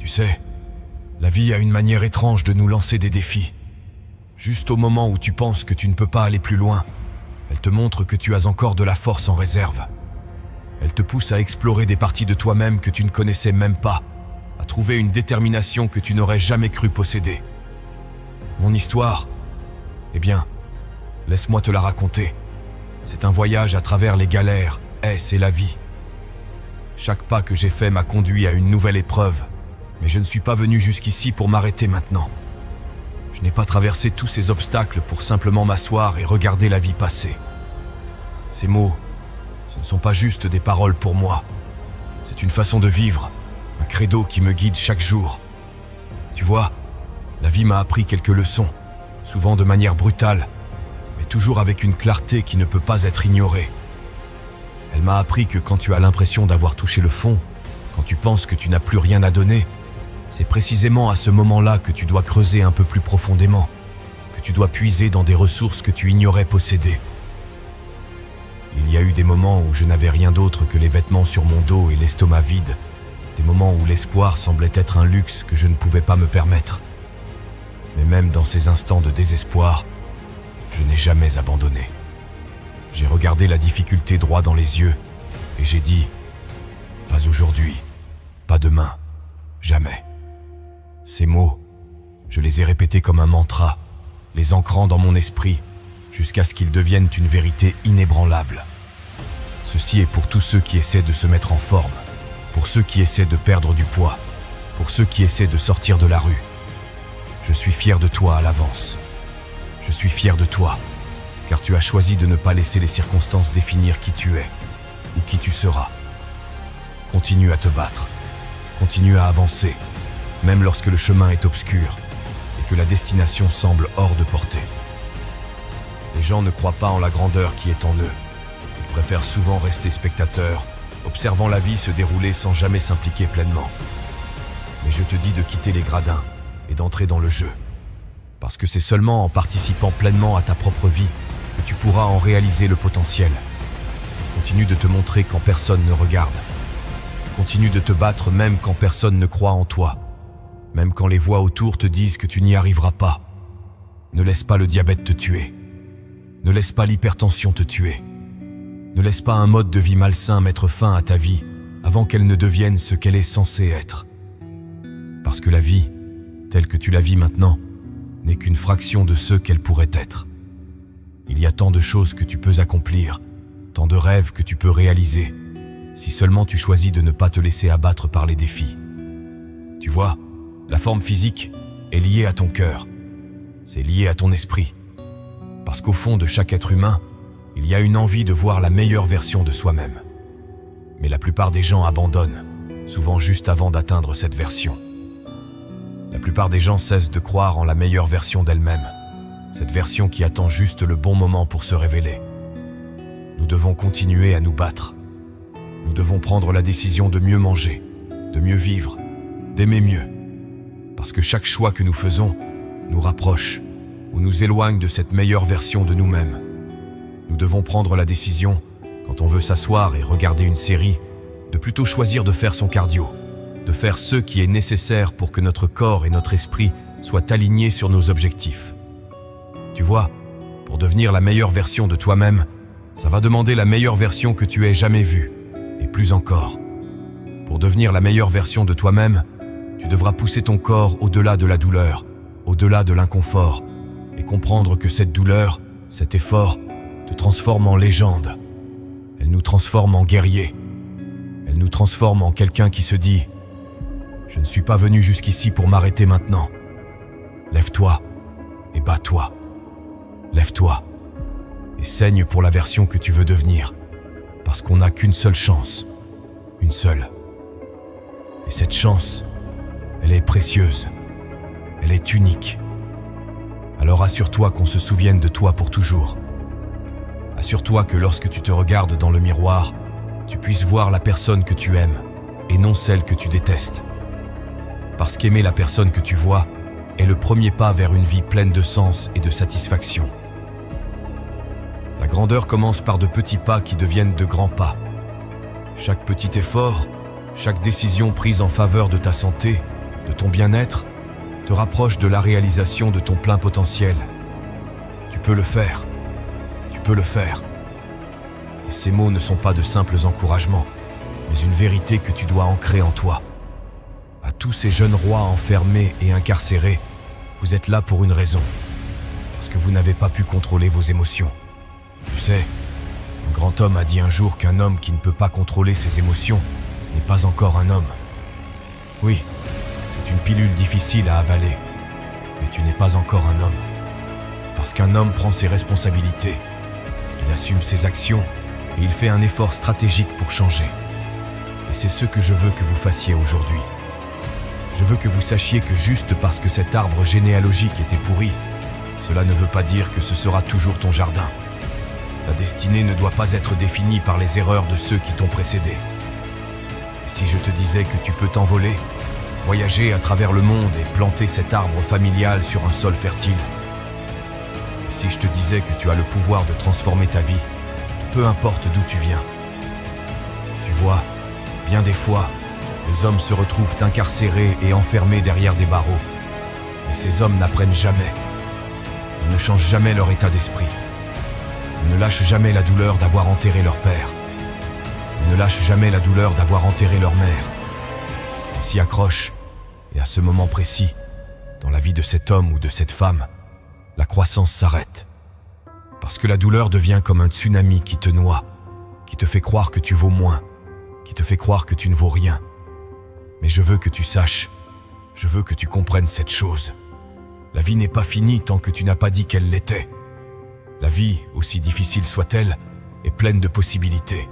Tu sais, la vie a une manière étrange de nous lancer des défis. Juste au moment où tu penses que tu ne peux pas aller plus loin, elle te montre que tu as encore de la force en réserve. Elle te pousse à explorer des parties de toi-même que tu ne connaissais même pas, à trouver une détermination que tu n'aurais jamais cru posséder. Mon histoire, eh bien, laisse-moi te la raconter. C'est un voyage à travers les galères, et la vie. Chaque pas que j'ai fait m'a conduit à une nouvelle épreuve, mais je ne suis pas venu jusqu'ici pour m'arrêter maintenant. Je n'ai pas traversé tous ces obstacles pour simplement m'asseoir et regarder la vie passer. Ces mots, ce ne sont pas juste des paroles pour moi. C'est une façon de vivre, un credo qui me guide chaque jour. Tu vois, la vie m'a appris quelques leçons, souvent de manière brutale, mais toujours avec une clarté qui ne peut pas être ignorée. Elle m'a appris que quand tu as l'impression d'avoir touché le fond, quand tu penses que tu n'as plus rien à donner, c'est précisément à ce moment-là que tu dois creuser un peu plus profondément, que tu dois puiser dans des ressources que tu ignorais posséder. Il y a eu des moments où je n'avais rien d'autre que les vêtements sur mon dos et l'estomac vide, des moments où l'espoir semblait être un luxe que je ne pouvais pas me permettre. Mais même dans ces instants de désespoir, je n'ai jamais abandonné. J'ai regardé la difficulté droit dans les yeux et j'ai dit « Pas aujourd'hui, pas demain, jamais ». Ces mots, je les ai répétés comme un mantra, les ancrant dans mon esprit jusqu'à ce qu'ils deviennent une vérité inébranlable. Ceci est pour tous ceux qui essaient de se mettre en forme, pour ceux qui essaient de perdre du poids, pour ceux qui essaient de sortir de la rue. Je suis fier de toi à l'avance. Je suis fier de toi, car tu as choisi de ne pas laisser les circonstances définir qui tu es ou qui tu seras. Continue à te battre, continue à avancer, même lorsque le chemin est obscur et que la destination semble hors de portée. Les gens ne croient pas en la grandeur qui est en eux. Ils préfèrent souvent rester spectateurs, observant la vie se dérouler sans jamais s'impliquer pleinement. Mais je te dis de quitter les gradins et d'entrer dans le jeu. Parce que c'est seulement en participant pleinement à ta propre vie que tu pourras en réaliser le potentiel. Continue de te montrer quand personne ne regarde. Continue de te battre même quand personne ne croit en toi. Même quand les voix autour te disent que tu n'y arriveras pas. Ne laisse pas le diabète te tuer. Ne laisse pas l'hypertension te tuer. Ne laisse pas un mode de vie malsain mettre fin à ta vie avant qu'elle ne devienne ce qu'elle est censée être. Parce que la vie, telle que tu la vis maintenant, n'est qu'une fraction de ce qu'elle pourrait être. Il y a tant de choses que tu peux accomplir, tant de rêves que tu peux réaliser, si seulement tu choisis de ne pas te laisser abattre par les défis. Tu vois, la forme physique est liée à ton cœur, c'est lié à ton esprit. Parce qu'au fond de chaque être humain, il y a une envie de voir la meilleure version de soi-même. Mais la plupart des gens abandonnent, souvent juste avant d'atteindre cette version. La plupart des gens cessent de croire en la meilleure version d'elles-mêmes, cette version qui attend juste le bon moment pour se révéler. Nous devons continuer à nous battre. Nous devons prendre la décision de mieux manger, de mieux vivre, d'aimer mieux. Parce que chaque choix que nous faisons nous rapproche ou nous éloigne de cette meilleure version de nous-mêmes. Nous devons prendre la décision, quand on veut s'asseoir et regarder une série, de plutôt choisir de faire son cardio, de faire ce qui est nécessaire pour que notre corps et notre esprit soient alignés sur nos objectifs. Tu vois, pour devenir la meilleure version de toi-même, ça va demander la meilleure version que tu aies jamais vue, et plus encore. Pour devenir la meilleure version de toi-même, tu devras pousser ton corps au-delà de la douleur, au-delà de l'inconfort, et comprendre que cette douleur, cet effort, te transforme en légende. Elle nous transforme en guerrier. Elle nous transforme en quelqu'un qui se dit « Je ne suis pas venu jusqu'ici pour m'arrêter maintenant. Lève-toi et bats-toi. Lève-toi et saigne pour la version que tu veux devenir. Parce qu'on n'a qu'une seule chance. Une seule. Et cette chance, elle est précieuse. Elle est unique. Alors assure-toi qu'on se souvienne de toi pour toujours. Assure-toi que lorsque tu te regardes dans le miroir, tu puisses voir la personne que tu aimes et non celle que tu détestes. Parce qu'aimer la personne que tu vois est le premier pas vers une vie pleine de sens et de satisfaction. La grandeur commence par de petits pas qui deviennent de grands pas. Chaque petit effort, chaque décision prise en faveur de ta santé, de ton bien-être, te rapproche de la réalisation de ton plein potentiel. Tu peux le faire. Tu peux le faire. Et ces mots ne sont pas de simples encouragements, mais une vérité que tu dois ancrer en toi. À tous ces jeunes rois enfermés et incarcérés, vous êtes là pour une raison. Parce que vous n'avez pas pu contrôler vos émotions. Tu sais, un grand homme a dit un jour qu'un homme qui ne peut pas contrôler ses émotions n'est pas encore un homme. Oui, c'est une pilule difficile à avaler, mais tu n'es pas encore un homme. Parce qu'un homme prend ses responsabilités, il assume ses actions et il fait un effort stratégique pour changer. Et c'est ce que je veux que vous fassiez aujourd'hui. Je veux que vous sachiez que juste parce que cet arbre généalogique était pourri, cela ne veut pas dire que ce sera toujours ton jardin. Ta destinée ne doit pas être définie par les erreurs de ceux qui t'ont précédé. Et si je te disais que tu peux t'envoler, voyager à travers le monde et planter cet arbre familial sur un sol fertile? Et si je te disais que tu as le pouvoir de transformer ta vie, peu importe d'où tu viens? Tu vois, bien des fois, les hommes se retrouvent incarcérés et enfermés derrière des barreaux. Mais ces hommes n'apprennent jamais. Ils ne changent jamais leur état d'esprit. Ils ne lâchent jamais la douleur d'avoir enterré leur père. Ils ne lâchent jamais la douleur d'avoir enterré leur mère. Ils s'y accrochent, et à ce moment précis, dans la vie de cet homme ou de cette femme, la croissance s'arrête. Parce que la douleur devient comme un tsunami qui te noie, qui te fait croire que tu vaux moins, qui te fait croire que tu ne vaux rien. Mais je veux que tu saches, je veux que tu comprennes cette chose. La vie n'est pas finie tant que tu n'as pas dit qu'elle l'était. La vie, aussi difficile soit-elle, est pleine de possibilités.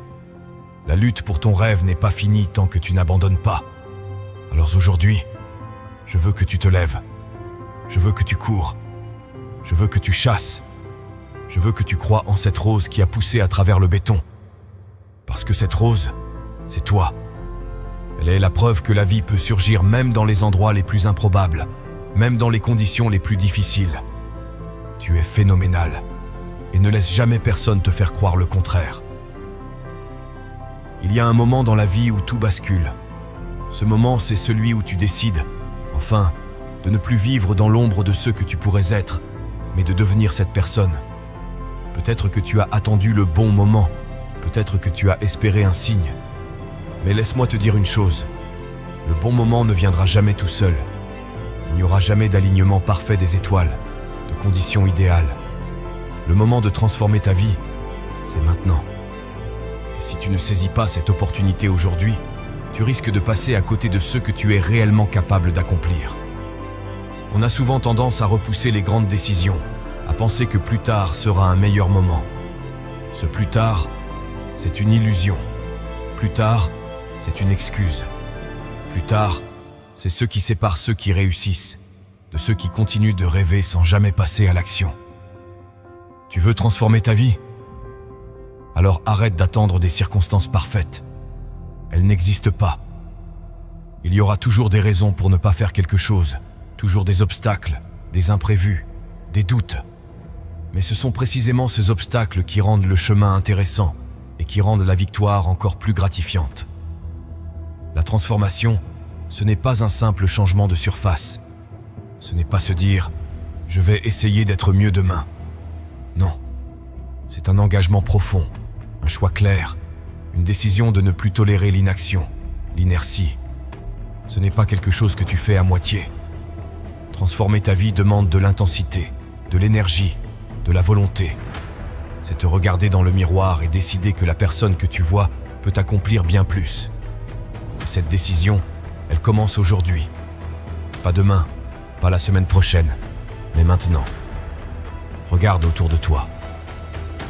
La lutte pour ton rêve n'est pas finie tant que tu n'abandonnes pas. Alors aujourd'hui, je veux que tu te lèves. Je veux que tu cours. Je veux que tu chasses. Je veux que tu crois en cette rose qui a poussé à travers le béton. Parce que cette rose, c'est toi. Elle est la preuve que la vie peut surgir même dans les endroits les plus improbables, même dans les conditions les plus difficiles. Tu es phénoménal. Et ne laisse jamais personne te faire croire le contraire. Il y a un moment dans la vie où tout bascule. Ce moment, c'est celui où tu décides, enfin, de ne plus vivre dans l'ombre de ce que tu pourrais être, mais de devenir cette personne. Peut-être que tu as attendu le bon moment, peut-être que tu as espéré un signe. Mais laisse-moi te dire une chose, le bon moment ne viendra jamais tout seul. Il n'y aura jamais d'alignement parfait des étoiles, de conditions idéales. Le moment de transformer ta vie, c'est maintenant. Et si tu ne saisis pas cette opportunité aujourd'hui, tu risques de passer à côté de ce que tu es réellement capable d'accomplir. On a souvent tendance à repousser les grandes décisions, à penser que plus tard sera un meilleur moment. Ce plus tard, c'est une illusion. Plus tard, c'est une excuse. Plus tard, c'est ce qui sépare ceux qui réussissent de ceux qui continuent de rêver sans jamais passer à l'action. Tu veux transformer ta vie? Alors arrête d'attendre des circonstances parfaites. Elles n'existent pas. Il y aura toujours des raisons pour ne pas faire quelque chose, toujours des obstacles, des imprévus, des doutes. Mais ce sont précisément ces obstacles qui rendent le chemin intéressant et qui rendent la victoire encore plus gratifiante. La transformation, ce n'est pas un simple changement de surface. Ce n'est pas se dire « je vais essayer d'être mieux demain ». Non, c'est un engagement profond, un choix clair, une décision de ne plus tolérer l'inaction, l'inertie. Ce n'est pas quelque chose que tu fais à moitié. Transformer ta vie demande de l'intensité, de l'énergie, de la volonté. C'est te regarder dans le miroir et décider que la personne que tu vois peut accomplir bien plus. Cette décision, elle commence aujourd'hui. Pas demain, pas la semaine prochaine, mais maintenant. Regarde autour de toi.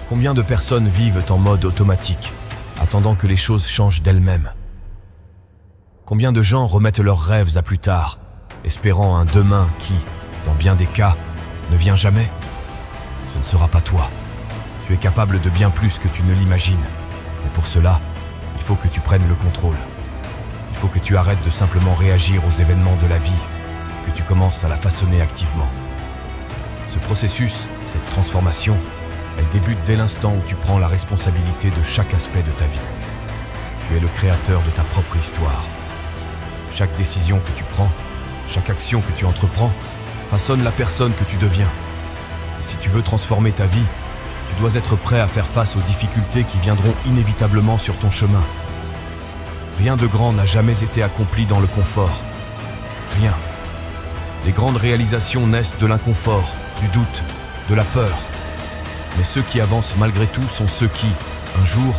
Combien de personnes vivent en mode automatique, attendant que les choses changent d'elles-mêmes? Combien de gens remettent leurs rêves à plus tard, espérant un demain qui, dans bien des cas, ne vient jamais? Ce ne sera pas toi. Tu es capable de bien plus que tu ne l'imagines. Et pour cela, il faut que tu prennes le contrôle. Il faut que tu arrêtes de simplement réagir aux événements de la vie, que tu commences à la façonner activement. Ce processus, cette transformation, elle débute dès l'instant où tu prends la responsabilité de chaque aspect de ta vie. Tu es le créateur de ta propre histoire. Chaque décision que tu prends, Chaque action que tu entreprends façonne la personne que tu deviens. Et si tu veux transformer ta vie, tu dois être prêt à faire face aux difficultés qui viendront inévitablement sur ton chemin. Rien de grand n'a jamais été accompli dans le confort. Rien. Les grandes réalisations naissent de l'inconfort, du doute, de la peur. Mais ceux qui avancent malgré tout sont ceux qui, un jour,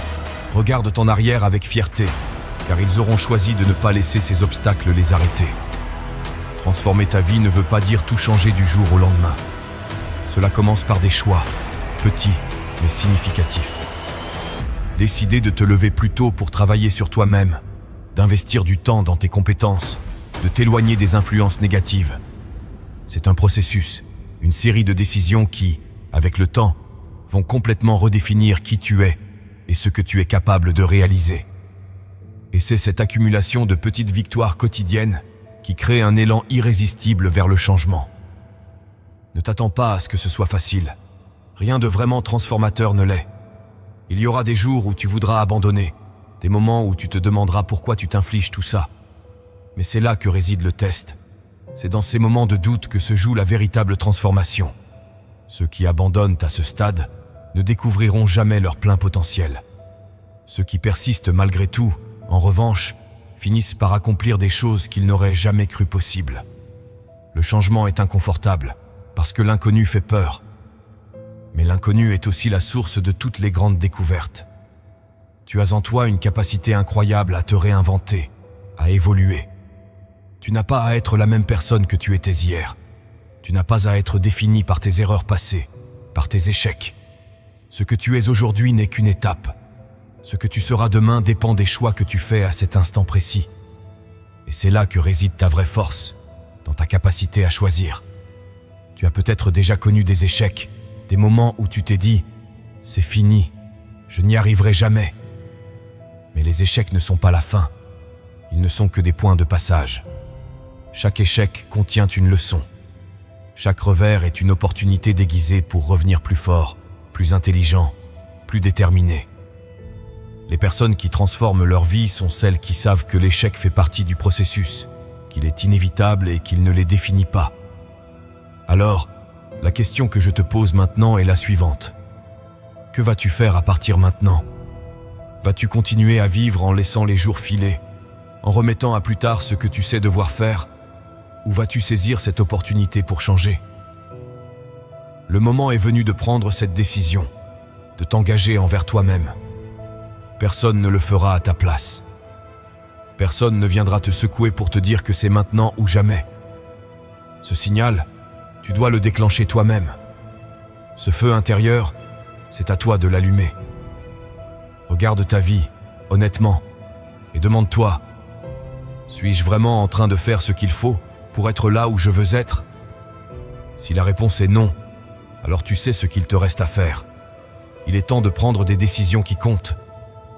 regardent en arrière avec fierté, car ils auront choisi de ne pas laisser ces obstacles les arrêter. Transformer ta vie ne veut pas dire tout changer du jour au lendemain. Cela commence par des choix, petits mais significatifs. Décider de te lever plus tôt pour travailler sur toi-même, d'investir du temps dans tes compétences, de t'éloigner des influences négatives. C'est un processus, une série de décisions qui, avec le temps, vont complètement redéfinir qui tu es et ce que tu es capable de réaliser. Et c'est cette accumulation de petites victoires quotidiennes qui crée un élan irrésistible vers le changement. Ne t'attends pas à ce que ce soit facile. Rien de vraiment transformateur ne l'est. Il y aura des jours où tu voudras abandonner, des moments où tu te demanderas pourquoi tu t'infliges tout ça. Mais c'est là que réside le test. C'est dans ces moments de doute que se joue la véritable transformation. Ceux qui abandonnent à ce stade ne découvriront jamais leur plein potentiel. Ceux qui persistent malgré tout, en revanche, finissent par accomplir des choses qu'ils n'auraient jamais cru possibles. Le changement est inconfortable, parce que l'inconnu fait peur. Mais l'inconnu est aussi la source de toutes les grandes découvertes. Tu as en toi une capacité incroyable à te réinventer, à évoluer. Tu n'as pas à être la même personne que tu étais hier. Tu n'as pas à être défini par tes erreurs passées, par tes échecs. Ce que tu es aujourd'hui n'est qu'une étape. Ce que tu seras demain dépend des choix que tu fais à cet instant précis. Et c'est là que réside ta vraie force, dans ta capacité à choisir. Tu as peut-être déjà connu des échecs, des moments où tu t'es dit « c'est fini, je n'y arriverai jamais ». Mais les échecs ne sont pas la fin, ils ne sont que des points de passage. Chaque échec contient une leçon. Chaque revers est une opportunité déguisée pour revenir plus fort, plus intelligent, plus déterminé. Les personnes qui transforment leur vie sont celles qui savent que l'échec fait partie du processus, qu'il est inévitable et qu'il ne les définit pas. Alors, la question que je te pose maintenant est la suivante. Que vas-tu faire à partir maintenant ? Vas-tu continuer à vivre en laissant les jours filer, en remettant à plus tard ce que tu sais devoir faire ? Ou vas-tu saisir cette opportunité pour changer ? Le moment est venu de prendre cette décision, de t'engager envers toi-même. Personne ne le fera à ta place. Personne ne viendra te secouer pour te dire que c'est maintenant ou jamais. Ce signal, tu dois le déclencher toi-même. Ce feu intérieur, c'est à toi de l'allumer. Regarde ta vie, honnêtement, et demande-toi, suis-je vraiment en train de faire ce qu'il faut pour être là où je veux être ? Si la réponse est non, alors tu sais ce qu'il te reste à faire. Il est temps de prendre des décisions qui comptent,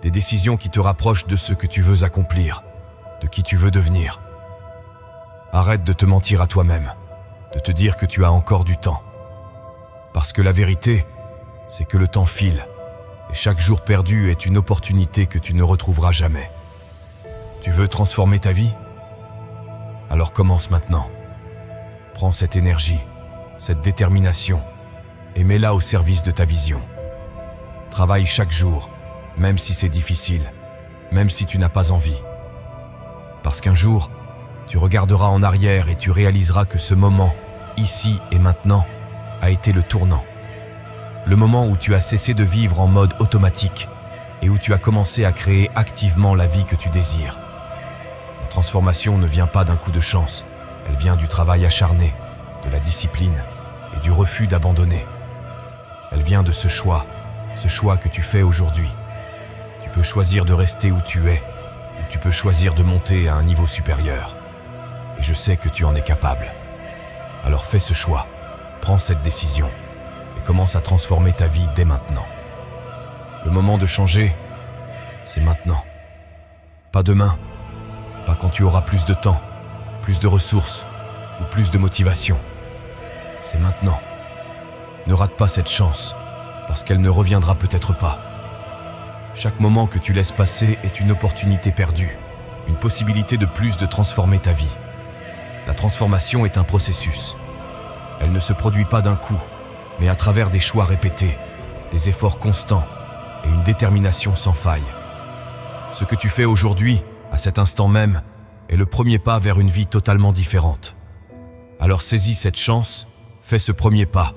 des décisions qui te rapprochent de ce que tu veux accomplir, de qui tu veux devenir. Arrête de te mentir à toi-même, de te dire que tu as encore du temps. Parce que la vérité, c'est que le temps file, et chaque jour perdu est une opportunité que tu ne retrouveras jamais. Tu veux transformer ta vie ? Alors commence maintenant. Prends cette énergie, cette détermination, et mets-la au service de ta vision. Travaille chaque jour, même si c'est difficile, même si tu n'as pas envie. Parce qu'un jour, tu regarderas en arrière et tu réaliseras que ce moment, ici et maintenant, a été le tournant. Le moment où tu as cessé de vivre en mode automatique et où tu as commencé à créer activement la vie que tu désires. La transformation ne vient pas d'un coup de chance, elle vient du travail acharné, de la discipline et du refus d'abandonner. Elle vient de ce choix que tu fais aujourd'hui. Tu peux choisir de rester où tu es, ou tu peux choisir de monter à un niveau supérieur. Et je sais que tu en es capable. Alors fais ce choix, prends cette décision, et commence à transformer ta vie dès maintenant. Le moment de changer, c'est maintenant. Pas demain, pas quand tu auras plus de temps, plus de ressources, ou plus de motivation. C'est maintenant. Ne rate pas cette chance, parce qu'elle ne reviendra peut-être pas. Chaque moment que tu laisses passer est une opportunité perdue, une possibilité de plus de transformer ta vie. La transformation est un processus. Elle ne se produit pas d'un coup, mais à travers des choix répétés, des efforts constants et une détermination sans faille. Ce que tu fais aujourd'hui, à cet instant même, est le premier pas vers une vie totalement différente. Alors saisis cette chance, fais ce premier pas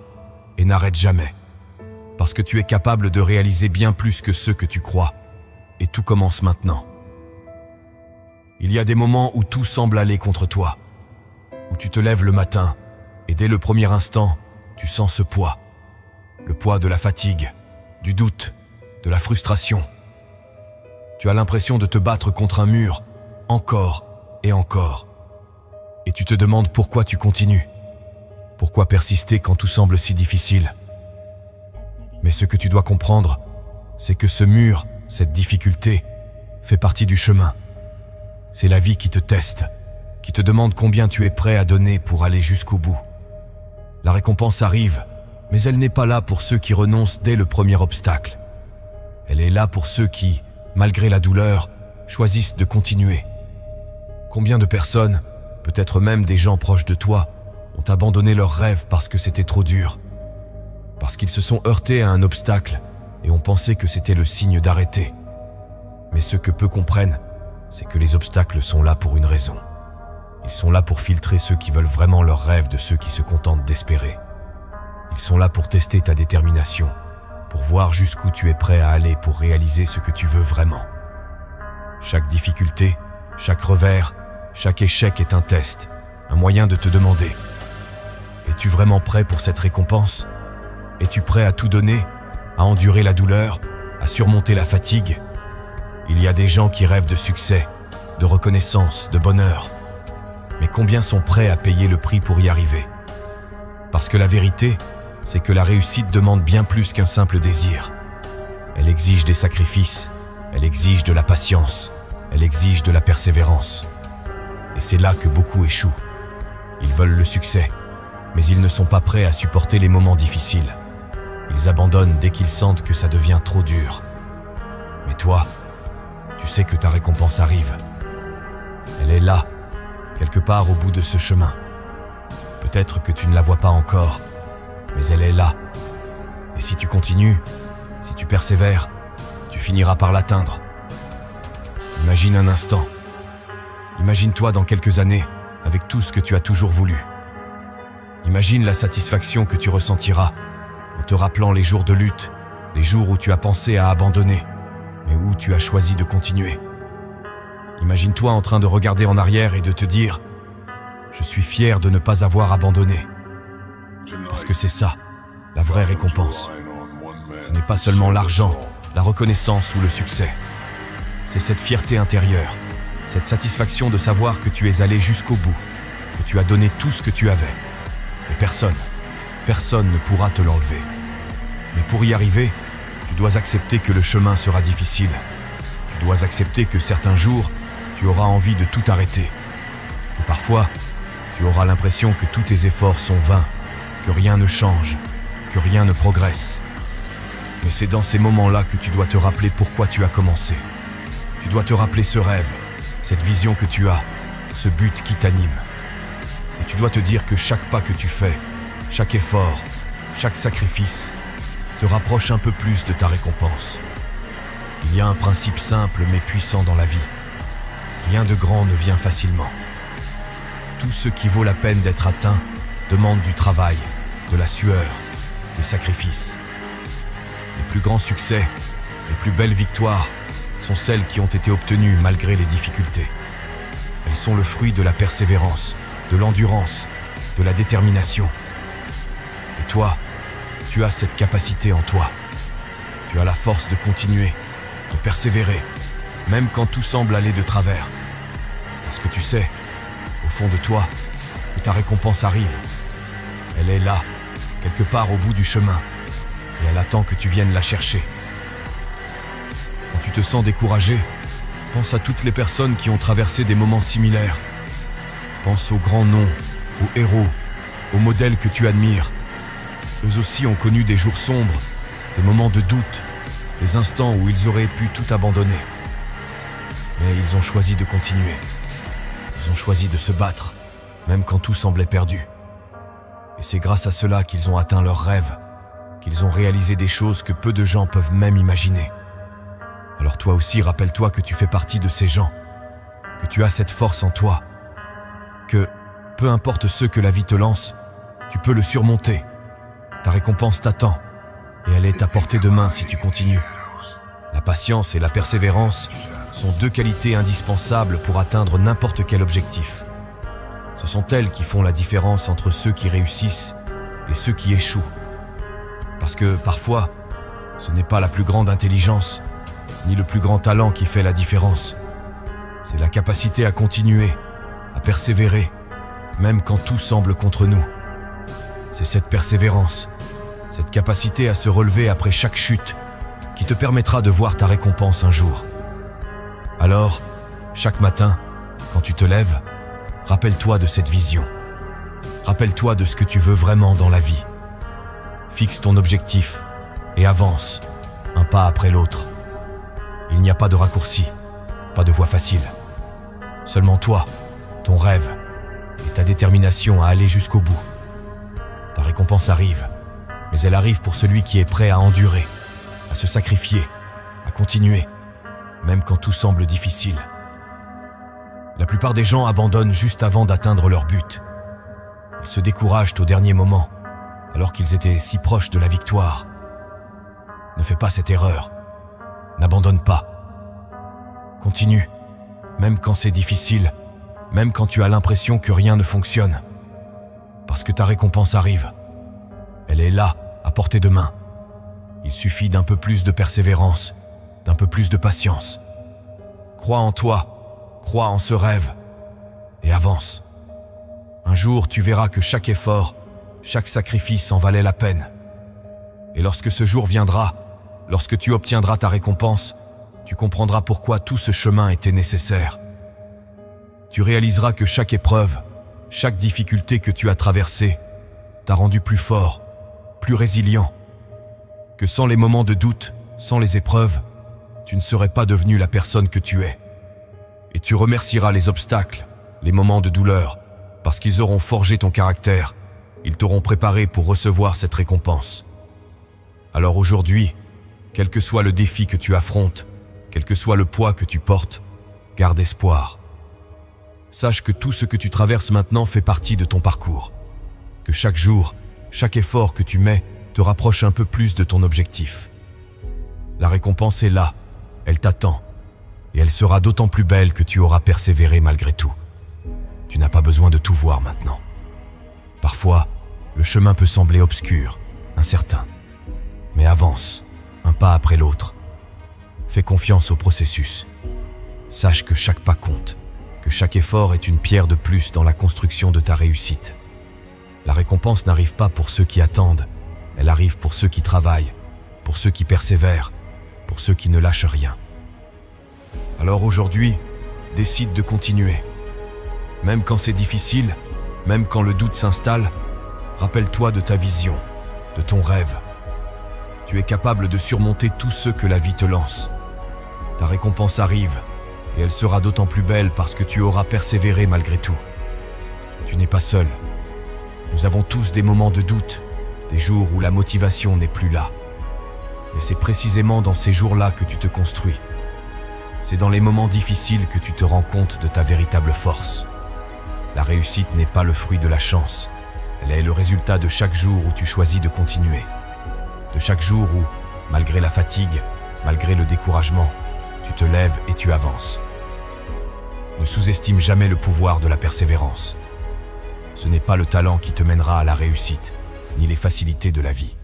et n'arrête jamais. Parce que tu es capable de réaliser bien plus que ce que tu crois. Et tout commence maintenant. Il y a des moments où tout semble aller contre toi, où tu te lèves le matin et dès le premier instant, tu sens ce poids. Le poids de la fatigue, du doute, de la frustration. Tu as l'impression de te battre contre un mur, encore et encore. Et tu te demandes pourquoi tu continues. Pourquoi persister quand tout semble si difficile? Mais ce que tu dois comprendre, c'est que ce mur, cette difficulté, fait partie du chemin. C'est la vie qui te teste, qui te demande combien tu es prêt à donner pour aller jusqu'au bout. La récompense arrive, mais elle n'est pas là pour ceux qui renoncent dès le premier obstacle. Elle est là pour ceux qui, malgré la douleur, choisissent de continuer. Combien de personnes, peut-être même des gens proches de toi, ont abandonné leurs rêves parce que c'était trop dur, parce qu'ils se sont heurtés à un obstacle et ont pensé que c'était le signe d'arrêter. Mais ce que peu comprennent, c'est que les obstacles sont là pour une raison. Ils sont là pour filtrer ceux qui veulent vraiment leurs rêves de ceux qui se contentent d'espérer. Ils sont là pour tester ta détermination, pour voir jusqu'où tu es prêt à aller pour réaliser ce que tu veux vraiment. Chaque difficulté, chaque revers, chaque échec est un test, un moyen de te demander: es-tu vraiment prêt pour cette récompense? Es-tu prêt à tout donner, à endurer la douleur, à surmonter la fatigue? Il y a des gens qui rêvent de succès, de reconnaissance, de bonheur. Mais combien sont prêts à payer le prix pour y arriver? Parce que la vérité, c'est que la réussite demande bien plus qu'un simple désir. Elle exige des sacrifices, elle exige de la patience, elle exige de la persévérance. Et c'est là que beaucoup échouent. Ils veulent le succès, mais ils ne sont pas prêts à supporter les moments difficiles. Ils abandonnent dès qu'ils sentent que ça devient trop dur. Mais toi, tu sais que ta récompense arrive. Elle est là, quelque part au bout de ce chemin. Peut-être que tu ne la vois pas encore, mais elle est là. Et si tu continues, si tu persévères, tu finiras par l'atteindre. Imagine un instant. Imagine-toi dans quelques années, avec tout ce que tu as toujours voulu. Imagine la satisfaction que tu ressentiras en te rappelant les jours de lutte, les jours où tu as pensé à abandonner, mais où tu as choisi de continuer. Imagine-toi en train de regarder en arrière et de te dire: je suis fier de ne pas avoir abandonné. Parce que c'est ça, la vraie récompense. Ce n'est pas seulement l'argent, la reconnaissance ou le succès. C'est cette fierté intérieure, cette satisfaction de savoir que tu es allé jusqu'au bout, que tu as donné tout ce que tu avais. Et personne ne pourra te l'enlever. Mais pour y arriver, tu dois accepter que le chemin sera difficile. Tu dois accepter que certains jours, tu auras envie de tout arrêter. Que parfois, tu auras l'impression que tous tes efforts sont vains, que rien ne change, que rien ne progresse. Mais c'est dans ces moments-là que tu dois te rappeler pourquoi tu as commencé. Tu dois te rappeler ce rêve, cette vision que tu as, ce but qui t'anime. Et tu dois te dire que chaque pas que tu fais, chaque effort, chaque sacrifice, te rapproche un peu plus de ta récompense. Il y a un principe simple mais puissant dans la vie. Rien de grand ne vient facilement. Tout ce qui vaut la peine d'être atteint demande du travail, de la sueur, des sacrifices. Les plus grands succès, les plus belles victoires sont celles qui ont été obtenues malgré les difficultés. Elles sont le fruit de la persévérance, de l'endurance, de la détermination. Et toi, tu as cette capacité en toi. Tu as la force de continuer, de persévérer, même quand tout semble aller de travers. Parce que tu sais, au fond de toi, que ta récompense arrive. Elle est là, quelque part au bout du chemin, et elle attend que tu viennes la chercher. Quand tu te sens découragé, pense à toutes les personnes qui ont traversé des moments similaires. Pense aux grands noms, aux héros, aux modèles que tu admires. Eux aussi ont connu des jours sombres, des moments de doute, des instants où ils auraient pu tout abandonner. Mais ils ont choisi de continuer. Ils ont choisi de se battre, même quand tout semblait perdu. Et c'est grâce à cela qu'ils ont atteint leurs rêves, qu'ils ont réalisé des choses que peu de gens peuvent même imaginer. Alors toi aussi, rappelle-toi que tu fais partie de ces gens, que tu as cette force en toi, que, peu importe ce que la vie te lance, tu peux le surmonter. Ta récompense t'attend, et elle est à portée de main si tu continues. La patience et la persévérance sont deux qualités indispensables pour atteindre n'importe quel objectif. Ce sont elles qui font la différence entre ceux qui réussissent et ceux qui échouent. Parce que parfois, ce n'est pas la plus grande intelligence, ni le plus grand talent qui fait la différence. C'est la capacité à continuer, à persévérer, même quand tout semble contre nous. C'est cette persévérance, cette capacité à se relever après chaque chute, qui te permettra de voir ta récompense un jour. Alors, chaque matin, quand tu te lèves, rappelle-toi de cette vision. Rappelle-toi de ce que tu veux vraiment dans la vie. Fixe ton objectif et avance, un pas après l'autre. Il n'y a pas de raccourci, pas de voie facile. Seulement toi, ton rêve et ta détermination à aller jusqu'au bout. Ta récompense arrive, mais elle arrive pour celui qui est prêt à endurer, à se sacrifier, à continuer, même quand tout semble difficile. La plupart des gens abandonnent juste avant d'atteindre leur but. Ils se découragent au dernier moment, alors qu'ils étaient si proches de la victoire. Ne fais pas cette erreur. N'abandonne pas. Continue, même quand c'est difficile, même quand tu as l'impression que rien ne fonctionne. Parce que ta récompense arrive. Elle est là, à portée de main. Il suffit d'un peu plus de persévérance, d'un peu plus de patience. Crois en toi, crois en ce rêve, et avance. Un jour, tu verras que chaque effort, chaque sacrifice en valait la peine. Et lorsque ce jour viendra, lorsque tu obtiendras ta récompense, tu comprendras pourquoi tout ce chemin était nécessaire. Tu réaliseras que chaque épreuve, chaque difficulté que tu as traversée, t'a rendu plus fort, plus résilient. Que sans les moments de doute, sans les épreuves, tu ne serais pas devenu la personne que tu es. Et tu remercieras les obstacles, les moments de douleur, parce qu'ils auront forgé ton caractère, ils t'auront préparé pour recevoir cette récompense. Alors aujourd'hui, quel que soit le défi que tu affrontes, quel que soit le poids que tu portes, garde espoir. Sache que tout ce que tu traverses maintenant fait partie de ton parcours. Que chaque jour, chaque effort que tu mets te rapproche un peu plus de ton objectif. La récompense est là, elle t'attend, et elle sera d'autant plus belle que tu auras persévéré malgré tout. Tu n'as pas besoin de tout voir maintenant. Parfois, le chemin peut sembler obscur, incertain. Mais avance, un pas après l'autre. Fais confiance au processus. Sache que chaque pas compte, que chaque effort est une pierre de plus dans la construction de ta réussite. La récompense n'arrive pas pour ceux qui attendent, elle arrive pour ceux qui travaillent, pour ceux qui persévèrent, pour ceux qui ne lâchent rien. Alors aujourd'hui, décide de continuer. Même quand c'est difficile, même quand le doute s'installe, rappelle-toi de ta vision, de ton rêve. Tu es capable de surmonter tout ce que la vie te lance. Ta récompense arrive, et elle sera d'autant plus belle parce que tu auras persévéré malgré tout. Tu n'es pas seul. Nous avons tous des moments de doute, des jours où la motivation n'est plus là. Mais c'est précisément dans ces jours-là que tu te construis. C'est dans les moments difficiles que tu te rends compte de ta véritable force. La réussite n'est pas le fruit de la chance. Elle est le résultat de chaque jour où tu choisis de continuer. De chaque jour où, malgré la fatigue, malgré le découragement, tu te lèves et tu avances. Ne sous-estime jamais le pouvoir de la persévérance. Ce n'est pas le talent qui te mènera à la réussite, ni les facilités de la vie.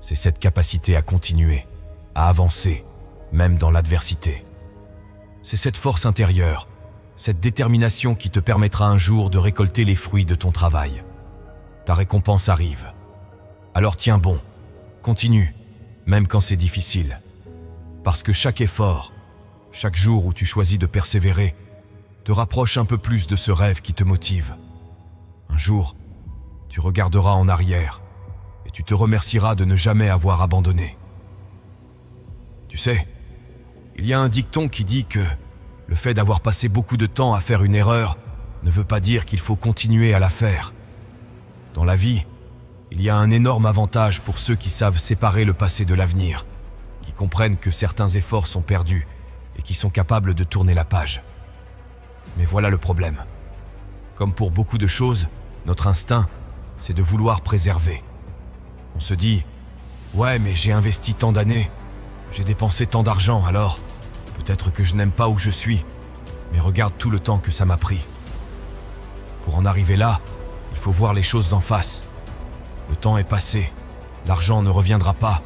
C'est cette capacité à continuer, à avancer, même dans l'adversité. C'est cette force intérieure, cette détermination qui te permettra un jour de récolter les fruits de ton travail. Ta récompense arrive. Alors tiens bon, continue, même quand c'est difficile. Parce que chaque effort, chaque jour où tu choisis de persévérer, te rapproche un peu plus de ce rêve qui te motive. Un jour, tu regarderas en arrière et tu te remercieras de ne jamais avoir abandonné. Tu sais, il y a un dicton qui dit que le fait d'avoir passé beaucoup de temps à faire une erreur ne veut pas dire qu'il faut continuer à la faire. Dans la vie, il y a un énorme avantage pour ceux qui savent séparer le passé de l'avenir, qui comprennent que certains efforts sont perdus et qui sont capables de tourner la page. Mais voilà le problème. Comme pour beaucoup de choses, notre instinct, c'est de vouloir préserver. On se dit « Ouais, mais j'ai investi tant d'années, j'ai dépensé tant d'argent, alors peut-être que je n'aime pas où je suis, mais regarde tout le temps que ça m'a pris. » Pour en arriver là, il faut voir les choses en face. Le temps est passé, l'argent ne reviendra pas,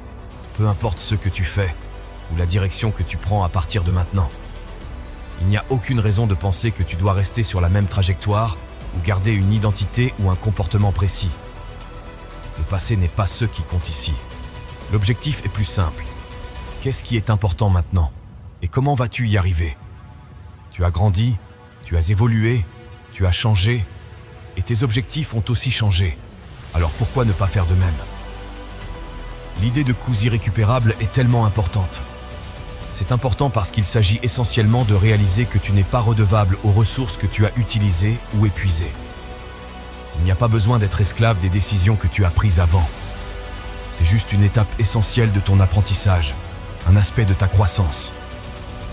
peu importe ce que tu fais ou la direction que tu prends à partir de maintenant. Il n'y a aucune raison de penser que tu dois rester sur la même trajectoire ou garder une identité ou un comportement précis. Le passé n'est pas ce qui compte ici. L'objectif est plus simple. Qu'est-ce qui est important maintenant? Et comment vas-tu y arriver? Tu as grandi, tu as évolué, tu as changé, et tes objectifs ont aussi changé. Alors pourquoi ne pas faire de même? L'idée de coûts irrécupérables est tellement importante. C'est important parce qu'il s'agit essentiellement de réaliser que tu n'es pas redevable aux ressources que tu as utilisées ou épuisées. Il n'y a pas besoin d'être esclave des décisions que tu as prises avant. C'est juste une étape essentielle de ton apprentissage, un aspect de ta croissance.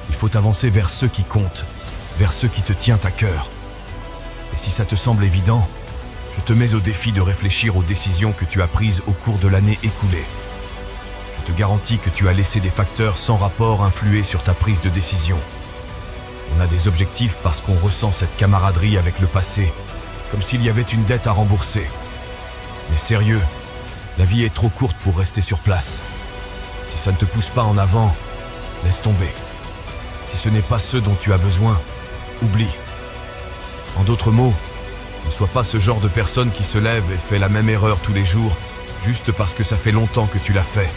Il faut avancer vers ce qui compte, vers ce qui te tient à cœur. Et si ça te semble évident, je te mets au défi de réfléchir aux décisions que tu as prises au cours de l'année écoulée. Je te garantis que tu as laissé des facteurs sans rapport influer sur ta prise de décision. On a des objectifs parce qu'on ressent cette camaraderie avec le passé, comme s'il y avait une dette à rembourser. Mais sérieux, la vie est trop courte pour rester sur place. Si ça ne te pousse pas en avant, laisse tomber. Si ce n'est pas ce dont tu as besoin, oublie. En d'autres mots, ne sois pas ce genre de personne qui se lève et fait la même erreur tous les jours, juste parce que ça fait longtemps que tu l'as fait.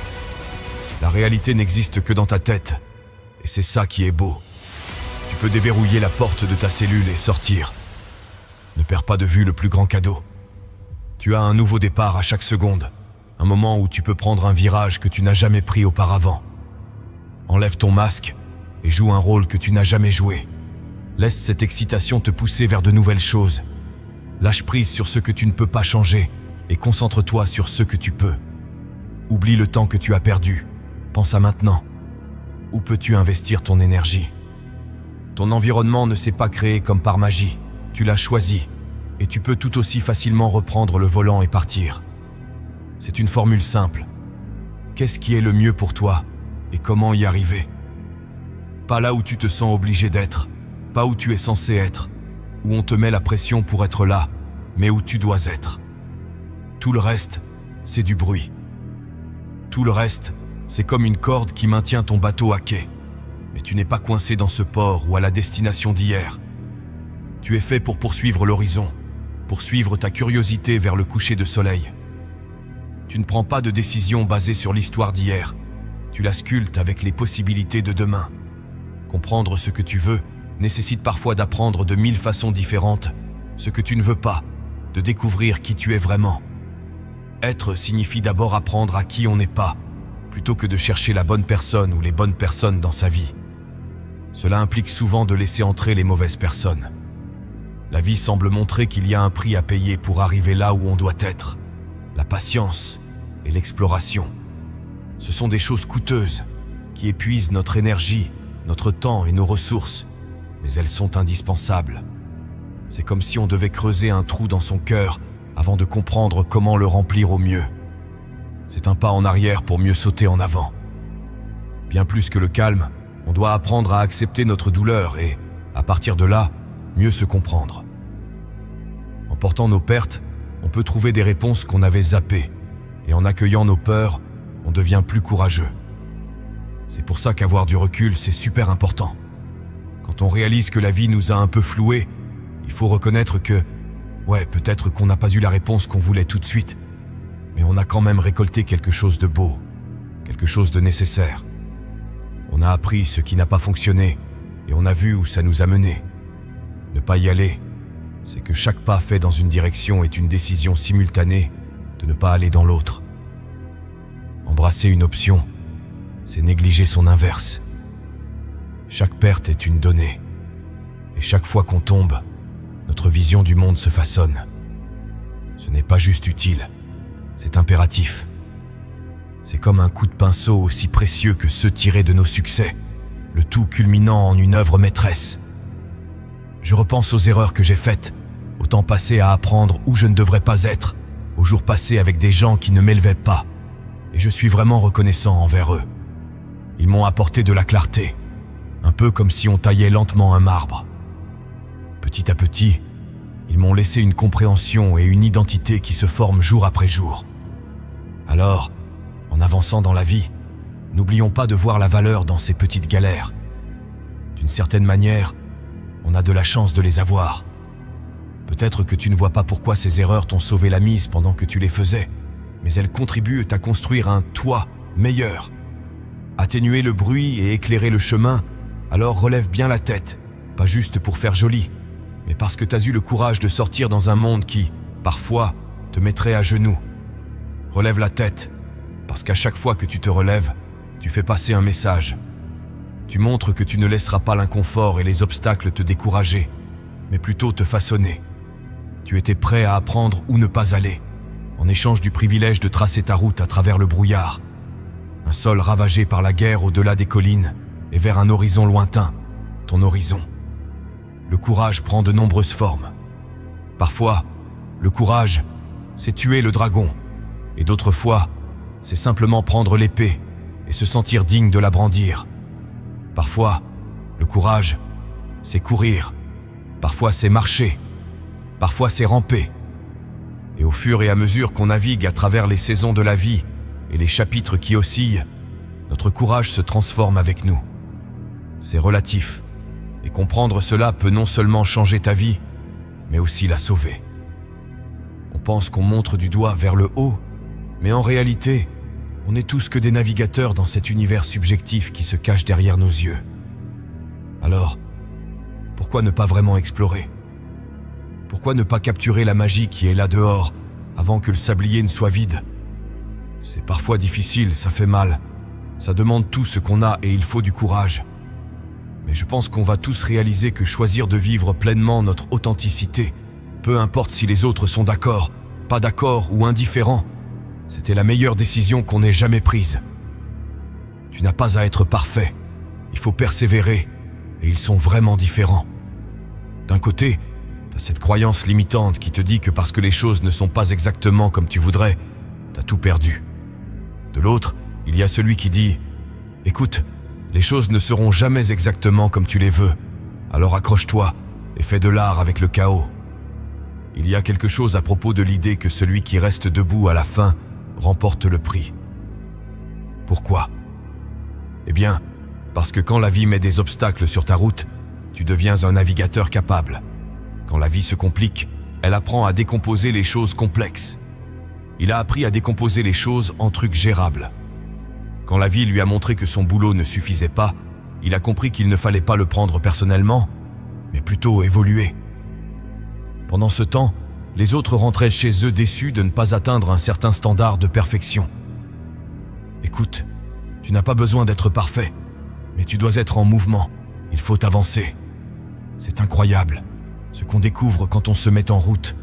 La réalité n'existe que dans ta tête, et c'est ça qui est beau. Tu peux déverrouiller la porte de ta cellule et sortir. Ne perds pas de vue le plus grand cadeau. Tu as un nouveau départ à chaque seconde, un moment où tu peux prendre un virage que tu n'as jamais pris auparavant. Enlève ton masque et joue un rôle que tu n'as jamais joué. Laisse cette excitation te pousser vers de nouvelles choses. Lâche prise sur ce que tu ne peux pas changer et concentre-toi sur ce que tu peux. Oublie le temps que tu as perdu. Pense à maintenant. Où peux-tu investir ton énergie? Ton environnement ne s'est pas créé comme par magie. Tu l'as choisi et tu peux tout aussi facilement reprendre le volant et partir. C'est une formule simple. Qu'est-ce qui est le mieux pour toi et comment y arriver? Pas là où tu te sens obligé d'être, pas où tu es censé être, où on te met la pression pour être là, mais où tu dois être. Tout le reste, c'est du bruit. Tout le reste, c'est comme une corde qui maintient ton bateau à quai. Mais tu n'es pas coincé dans ce port ou à la destination d'hier. Tu es fait pour poursuivre l'horizon, pour suivre ta curiosité vers le coucher de soleil. Tu ne prends pas de décision basée sur l'histoire d'hier. Tu la sculptes avec les possibilités de demain. Comprendre ce que tu veux nécessite parfois d'apprendre de 1000 façons différentes ce que tu ne veux pas, de découvrir qui tu es vraiment. Être signifie d'abord apprendre à qui on n'est pas, plutôt que de chercher la bonne personne ou les bonnes personnes dans sa vie. Cela implique souvent de laisser entrer les mauvaises personnes. La vie semble montrer qu'il y a un prix à payer pour arriver là où on doit être. La patience et l'exploration. Ce sont des choses coûteuses qui épuisent notre énergie, notre temps et nos ressources, mais elles sont indispensables. C'est comme si on devait creuser un trou dans son cœur avant de comprendre comment le remplir au mieux. C'est un pas en arrière pour mieux sauter en avant. Bien plus que le calme, on doit apprendre à accepter notre douleur et, à partir de là, mieux se comprendre. En portant nos pertes, on peut trouver des réponses qu'on avait zappées, et en accueillant nos peurs, on devient plus courageux. C'est pour ça qu'avoir du recul, c'est super important. Quand on réalise que la vie nous a un peu floués, il faut reconnaître que, peut-être qu'on n'a pas eu la réponse qu'on voulait tout de suite, mais on a quand même récolté quelque chose de beau, quelque chose de nécessaire. On a appris ce qui n'a pas fonctionné, et on a vu où ça nous a menés. Ne pas y aller, c'est que chaque pas fait dans une direction est une décision simultanée de ne pas aller dans l'autre. Embrasser une option, c'est négliger son inverse. Chaque perte est une donnée, et chaque fois qu'on tombe, notre vision du monde se façonne. Ce n'est pas juste utile, c'est impératif. C'est comme un coup de pinceau aussi précieux que ceux tirés de nos succès, le tout culminant en une œuvre maîtresse. Je repense aux erreurs que j'ai faites, au temps passé à apprendre où je ne devrais pas être, aux jours passés avec des gens qui ne m'élevaient pas, et je suis vraiment reconnaissant envers eux. Ils m'ont apporté de la clarté, un peu comme si on taillait lentement un marbre. Petit à petit, ils m'ont laissé une compréhension et une identité qui se forment jour après jour. Alors, en avançant dans la vie, n'oublions pas de voir la valeur dans ces petites galères. D'une certaine manière, on a de la chance de les avoir. Peut-être que tu ne vois pas pourquoi ces erreurs t'ont sauvé la mise pendant que tu les faisais, mais elles contribuent à construire un toi meilleur. Atténuer le bruit et éclairer le chemin, alors relève bien la tête, pas juste pour faire joli, mais parce que tu as eu le courage de sortir dans un monde qui, parfois, te mettrait à genoux. Relève la tête, parce qu'à chaque fois que tu te relèves, tu fais passer un message. Tu montres que tu ne laisseras pas l'inconfort et les obstacles te décourager, mais plutôt te façonner. Tu étais prêt à apprendre où ne pas aller, en échange du privilège de tracer ta route à travers le brouillard. Un sol ravagé par la guerre au-delà des collines et vers un horizon lointain, ton horizon. Le courage prend de nombreuses formes. Parfois, le courage, c'est tuer le dragon, et d'autres fois, c'est simplement prendre l'épée et se sentir digne de la brandir. Parfois, le courage, c'est courir. Parfois, c'est marcher. Parfois, c'est ramper. Et au fur et à mesure qu'on navigue à travers les saisons de la vie et les chapitres qui oscillent, notre courage se transforme avec nous. C'est relatif, et comprendre cela peut non seulement changer ta vie, mais aussi la sauver. On pense qu'on montre du doigt vers le haut, mais en réalité, on n'est tous que des navigateurs dans cet univers subjectif qui se cache derrière nos yeux. Alors, pourquoi ne pas vraiment explorer ? Pourquoi ne pas capturer la magie qui est là dehors, avant que le sablier ne soit vide ? C'est parfois difficile, ça fait mal. Ça demande tout ce qu'on a et il faut du courage. Mais je pense qu'on va tous réaliser que choisir de vivre pleinement notre authenticité, peu importe si les autres sont d'accord, pas d'accord ou indifférents, c'était la meilleure décision qu'on ait jamais prise. Tu n'as pas à être parfait, il faut persévérer, et ils sont vraiment différents. D'un côté, t'as cette croyance limitante qui te dit que parce que les choses ne sont pas exactement comme tu voudrais, t'as tout perdu. De l'autre, il y a celui qui dit « Écoute, les choses ne seront jamais exactement comme tu les veux, alors accroche-toi et fais de l'art avec le chaos. » Il y a quelque chose à propos de l'idée que celui qui reste debout à la fin remporte le prix. Pourquoi ? Eh bien, parce que quand la vie met des obstacles sur ta route, tu deviens un navigateur capable. Quand la vie se complique, elle apprend à décomposer les choses complexes. Il a appris à décomposer les choses en trucs gérables. Quand la vie lui a montré que son boulot ne suffisait pas, il a compris qu'il ne fallait pas le prendre personnellement, mais plutôt évoluer. Pendant ce temps, les autres rentraient chez eux déçus de ne pas atteindre un certain standard de perfection. Écoute, tu n'as pas besoin d'être parfait, mais tu dois être en mouvement, il faut avancer. C'est incroyable, ce qu'on découvre quand on se met en route.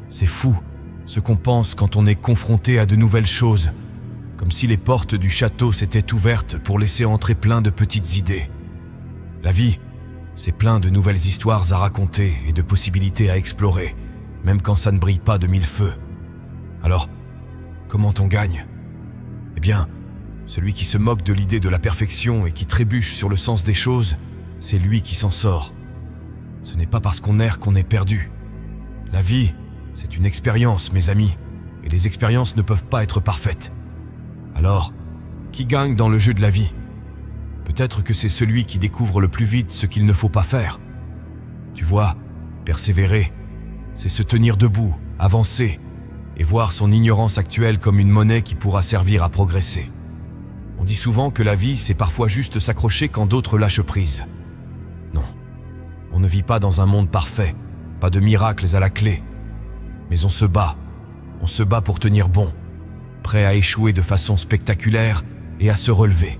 C'est fou, ce qu'on pense quand on est confronté à de nouvelles choses, comme si les portes du château s'étaient ouvertes pour laisser entrer plein de petites idées. La vie, c'est plein de nouvelles histoires à raconter et de possibilités à explorer, même quand ça ne brille pas de mille feux. Alors, comment on gagne ? Eh bien, celui qui se moque de l'idée de la perfection et qui trébuche sur le sens des choses, c'est lui qui s'en sort. Ce n'est pas parce qu'on erre qu'on est perdu. La vie, c'est une expérience, mes amis, et les expériences ne peuvent pas être parfaites. Alors, qui gagne dans le jeu de la vie ? Peut-être que c'est celui qui découvre le plus vite ce qu'il ne faut pas faire. Tu vois, persévérer, c'est se tenir debout, avancer, et voir son ignorance actuelle comme une monnaie qui pourra servir à progresser. On dit souvent que la vie, c'est parfois juste s'accrocher quand d'autres lâchent prise. Non, on ne vit pas dans un monde parfait, pas de miracles à la clé. Mais on se bat pour tenir bon, prêt à échouer de façon spectaculaire et à se relever.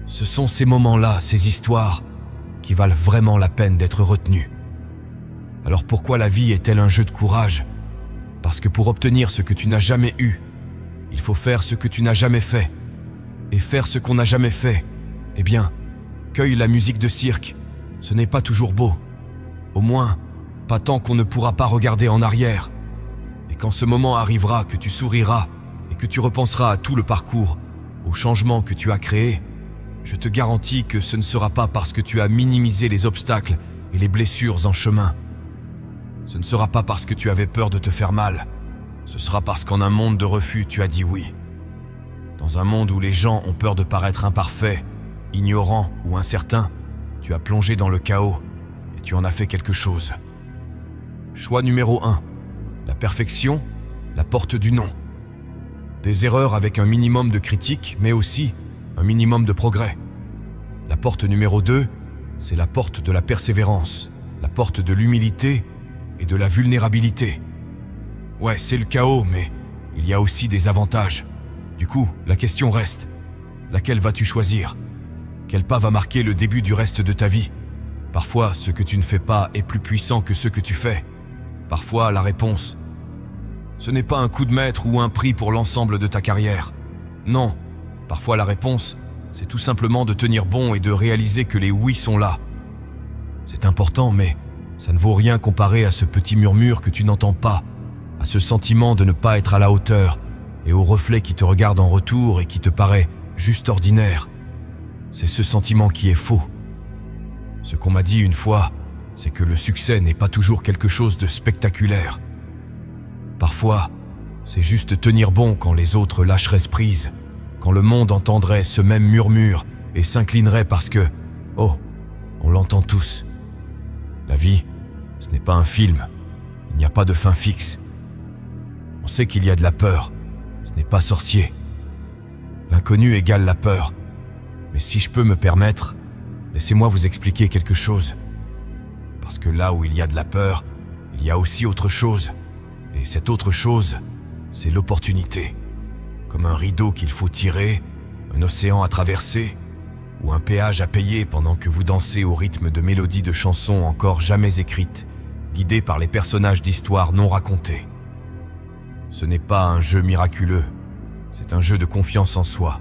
Ce sont ces moments-là, ces histoires, qui valent vraiment la peine d'être retenues. Alors pourquoi la vie est-elle un jeu de courage? Parce que pour obtenir ce que tu n'as jamais eu, il faut faire ce que tu n'as jamais fait. Et faire ce qu'on n'a jamais fait, eh bien, cueille la musique de cirque, ce n'est pas toujours beau. Au moins, pas tant qu'on ne pourra pas regarder en arrière. Et quand ce moment arrivera, que tu souriras et que tu repenseras à tout le parcours, au changement que tu as créé, je te garantis que ce ne sera pas parce que tu as minimisé les obstacles et les blessures en chemin. Ce ne sera pas parce que tu avais peur de te faire mal. Ce sera parce qu'en un monde de refus, tu as dit oui. Dans un monde où les gens ont peur de paraître imparfaits, ignorants ou incertains, tu as plongé dans le chaos et tu en as fait quelque chose. Choix numéro 1. La perfection, la porte du non. Des erreurs avec un minimum de critique, mais aussi un minimum de progrès. La porte numéro 2, c'est la porte de la persévérance, la porte de l'humilité et de la vulnérabilité. Ouais, c'est le chaos, mais il y a aussi des avantages. Du coup, la question reste, laquelle vas-tu choisir? Quel pas va marquer le début du reste de ta vie? Parfois, ce que tu ne fais pas est plus puissant que ce que tu fais. Parfois, la réponse, ce n'est pas un coup de maître ou un prix pour l'ensemble de ta carrière. Non, parfois la réponse, c'est tout simplement de tenir bon et de réaliser que les oui sont là. C'est important, mais ça ne vaut rien comparé à ce petit murmure que tu n'entends pas, à ce sentiment de ne pas être à la hauteur et au reflet qui te regarde en retour et qui te paraît juste ordinaire. C'est ce sentiment qui est faux. Ce qu'on m'a dit une fois, c'est que le succès n'est pas toujours quelque chose de spectaculaire. Parfois, c'est juste tenir bon quand les autres lâcheraient prise, quand le monde entendrait ce même murmure et s'inclinerait parce que, oh, on l'entend tous. La vie, ce n'est pas un film, il n'y a pas de fin fixe. On sait qu'il y a de la peur, ce n'est pas sorcier. L'inconnu égale la peur. Mais si je peux me permettre, laissez-moi vous expliquer quelque chose. Parce que là où il y a de la peur, il y a aussi autre chose. Et cette autre chose, c'est l'opportunité. Comme un rideau qu'il faut tirer, un océan à traverser, ou un péage à payer pendant que vous dansez au rythme de mélodies de chansons encore jamais écrites, guidées par les personnages d'histoires non racontées. Ce n'est pas un jeu miraculeux, c'est un jeu de confiance en soi.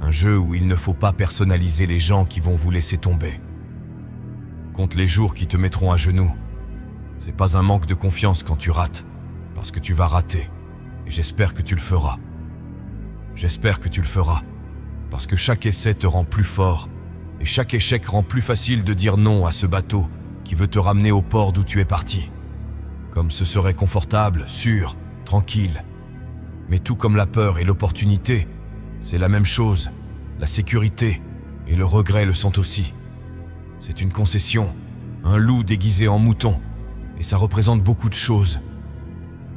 Un jeu où il ne faut pas personnaliser les gens qui vont vous laisser tomber. Compte les jours qui te mettront à genoux. C'est pas un manque de confiance quand tu rates, parce que tu vas rater, et j'espère que tu le feras. J'espère que tu le feras, parce que chaque essai te rend plus fort, et chaque échec rend plus facile de dire non à ce bateau qui veut te ramener au port d'où tu es parti. Comme ce serait confortable, sûr, tranquille. Mais tout comme la peur et l'opportunité, c'est la même chose. La sécurité et le regret le sont aussi. C'est une concession, un loup déguisé en mouton, et ça représente beaucoup de choses.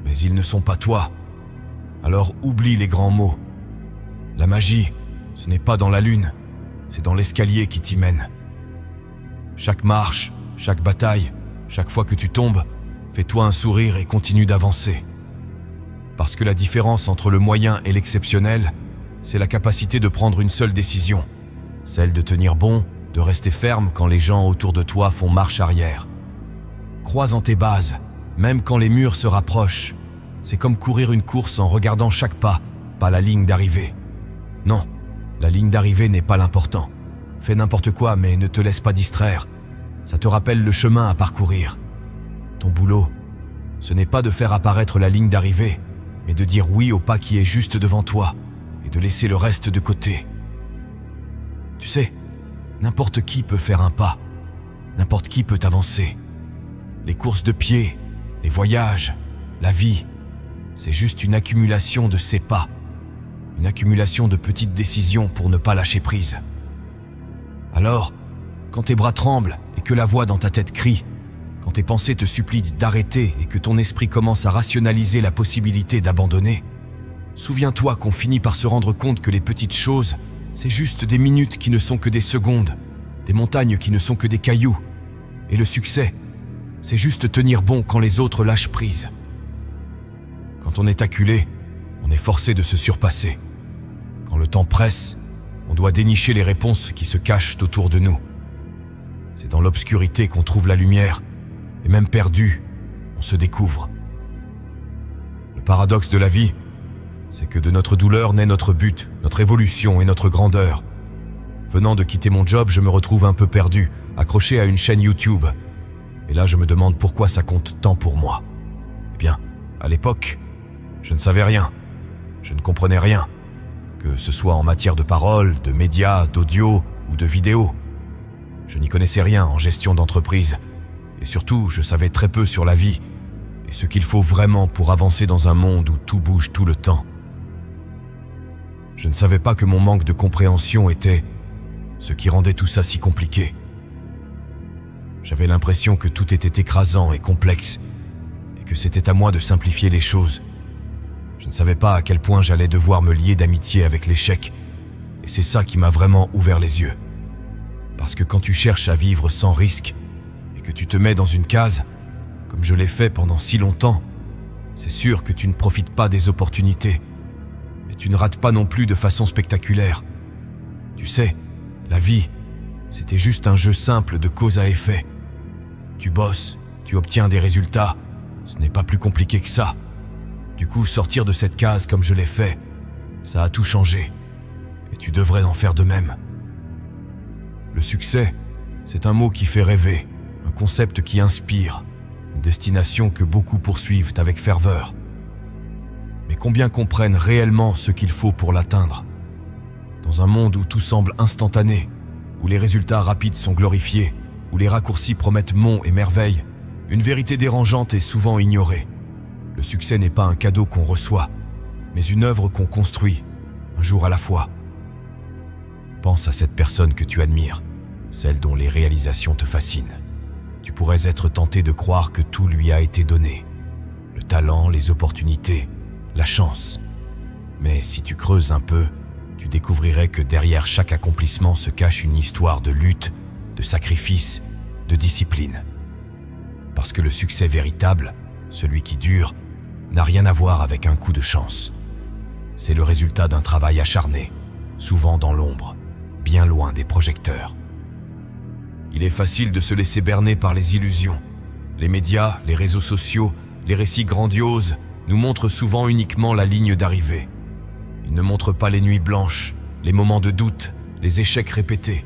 Mais ils ne sont pas toi. Alors oublie les grands mots. La magie, ce n'est pas dans la lune, c'est dans l'escalier qui t'y mène. Chaque marche, chaque bataille, chaque fois que tu tombes, fais-toi un sourire et continue d'avancer. Parce que la différence entre le moyen et l'exceptionnel, c'est la capacité de prendre une seule décision, celle de tenir bon, de rester ferme quand les gens autour de toi font marche arrière. Crois en tes bases, même quand les murs se rapprochent. C'est comme courir une course en regardant chaque pas, pas la ligne d'arrivée. Non, la ligne d'arrivée n'est pas l'important. Fais n'importe quoi, mais ne te laisse pas distraire. Ça te rappelle le chemin à parcourir. Ton boulot, ce n'est pas de faire apparaître la ligne d'arrivée, mais de dire oui au pas qui est juste devant toi et de laisser le reste de côté. Tu sais, n'importe qui peut faire un pas, n'importe qui peut avancer. Les courses de pied, les voyages, la vie, c'est juste une accumulation de ces pas, une accumulation de petites décisions pour ne pas lâcher prise. Alors, quand tes bras tremblent et que la voix dans ta tête crie, quand tes pensées te supplient d'arrêter et que ton esprit commence à rationaliser la possibilité d'abandonner, souviens-toi qu'on finit par se rendre compte que les petites choses, c'est juste des minutes qui ne sont que des secondes, des montagnes qui ne sont que des cailloux. Et le succès, c'est juste tenir bon quand les autres lâchent prise. Quand on est acculé, on est forcé de se surpasser. Quand le temps presse, on doit dénicher les réponses qui se cachent autour de nous. C'est dans l'obscurité qu'on trouve la lumière, et même perdu, on se découvre. Le paradoxe de la vie, c'est que de notre douleur naît notre but, notre évolution et notre grandeur. Venant de quitter mon job, je me retrouve un peu perdu, accroché à une chaîne YouTube. Et là, je me demande pourquoi ça compte tant pour moi. Eh bien, à l'époque, je ne savais rien. Je ne comprenais rien. Que ce soit en matière de parole, de médias, d'audio ou de vidéo. Je n'y connaissais rien en gestion d'entreprise. Et surtout, je savais très peu sur la vie et ce qu'il faut vraiment pour avancer dans un monde où tout bouge tout le temps. Je ne savais pas que mon manque de compréhension était ce qui rendait tout ça si compliqué. J'avais l'impression que tout était écrasant et complexe et que c'était à moi de simplifier les choses. Je ne savais pas à quel point j'allais devoir me lier d'amitié avec l'échec et c'est ça qui m'a vraiment ouvert les yeux. Parce que quand tu cherches à vivre sans risque et que tu te mets dans une case, comme je l'ai fait pendant si longtemps, c'est sûr que tu ne profites pas des opportunités, mais tu ne rates pas non plus de façon spectaculaire. Tu sais, la vie, c'était juste un jeu simple de cause à effet. Tu bosses, tu obtiens des résultats, ce n'est pas plus compliqué que ça. Du coup, sortir de cette case comme je l'ai fait, ça a tout changé, et tu devrais en faire de même. Le succès, c'est un mot qui fait rêver, un concept qui inspire, une destination que beaucoup poursuivent avec ferveur. Mais combien comprennent réellement ce qu'il faut pour l'atteindre ? Dans un monde où tout semble instantané, où les résultats rapides sont glorifiés, où les raccourcis promettent monts et merveilles, une vérité dérangeante est souvent ignorée. Le succès n'est pas un cadeau qu'on reçoit, mais une œuvre qu'on construit, un jour à la fois. Pense à cette personne que tu admires, celle dont les réalisations te fascinent. Tu pourrais être tenté de croire que tout lui a été donné. Le talent, les opportunités, la chance. Mais si tu creuses un peu, tu découvrirais que derrière chaque accomplissement se cache une histoire de lutte, de sacrifice, de discipline. Parce que le succès véritable, celui qui dure, n'a rien à voir avec un coup de chance. C'est le résultat d'un travail acharné, souvent dans l'ombre, bien loin des projecteurs. Il est facile de se laisser berner par les illusions. Les médias, les réseaux sociaux, les récits grandioses nous montrent souvent uniquement la ligne d'arrivée. Ils ne montrent pas les nuits blanches, les moments de doute, les échecs répétés.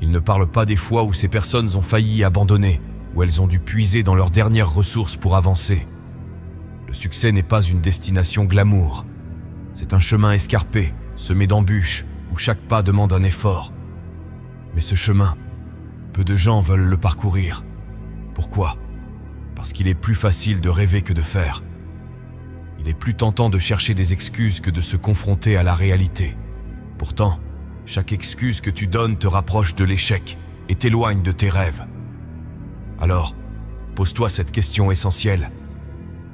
Ils ne parlent pas des fois où ces personnes ont failli abandonner, où elles ont dû puiser dans leurs dernières ressources pour avancer. Le succès n'est pas une destination glamour. C'est un chemin escarpé, semé d'embûches, où chaque pas demande un effort. Mais ce chemin, peu de gens veulent le parcourir. Pourquoi ? Parce qu'il est plus facile de rêver que de faire. Il est plus tentant de chercher des excuses que de se confronter à la réalité. Pourtant, chaque excuse que tu donnes te rapproche de l'échec et t'éloigne de tes rêves. Alors, pose-toi cette question essentielle.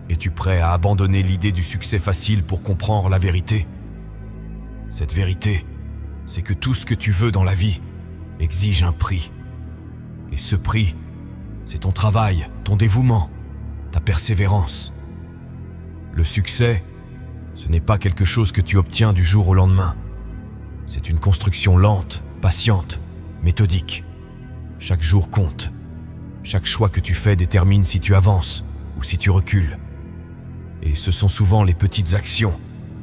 Es-tu prêt à abandonner l'idée du succès facile pour comprendre la vérité ? Cette vérité, c'est que tout ce que tu veux dans la vie exige un prix. Et ce prix, c'est ton travail, ton dévouement, ta persévérance. Le succès, ce n'est pas quelque chose que tu obtiens du jour au lendemain. C'est une construction lente, patiente, méthodique. Chaque jour compte. Chaque choix que tu fais détermine si tu avances ou si tu recules. Et ce sont souvent les petites actions,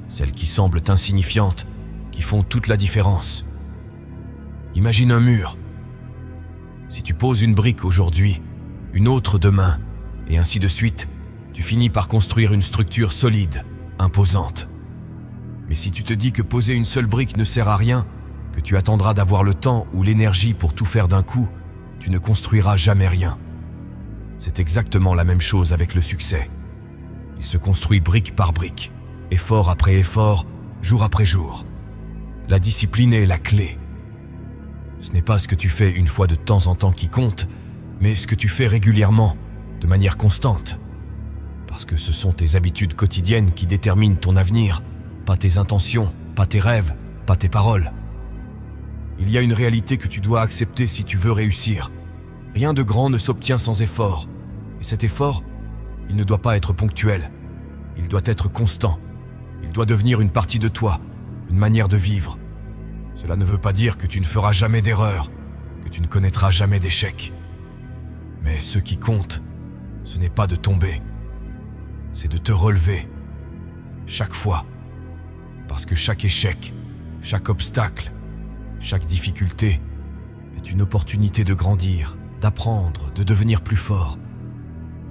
celles qui semblent insignifiantes, qui font toute la différence. Imagine un mur. Si tu poses une brique aujourd'hui, une autre demain, et ainsi de suite, tu finis par construire une structure solide, imposante. Mais si tu te dis que poser une seule brique ne sert à rien, que tu attendras d'avoir le temps ou l'énergie pour tout faire d'un coup, tu ne construiras jamais rien. C'est exactement la même chose avec le succès. Il se construit brique par brique, effort après effort, jour après jour. La discipline est la clé. Ce n'est pas ce que tu fais une fois de temps en temps qui compte, mais ce que tu fais régulièrement, de manière constante. Parce que ce sont tes habitudes quotidiennes qui déterminent ton avenir, pas tes intentions, pas tes rêves, pas tes paroles. Il y a une réalité que tu dois accepter si tu veux réussir. Rien de grand ne s'obtient sans effort. Et cet effort, il ne doit pas être ponctuel. Il doit être constant. Il doit devenir une partie de toi, une manière de vivre. Cela ne veut pas dire que tu ne feras jamais d'erreur, que tu ne connaîtras jamais d'échecs. Mais ce qui compte, ce n'est pas de tomber, c'est de te relever, chaque fois. Parce que chaque échec, chaque obstacle, chaque difficulté est une opportunité de grandir, d'apprendre, de devenir plus fort.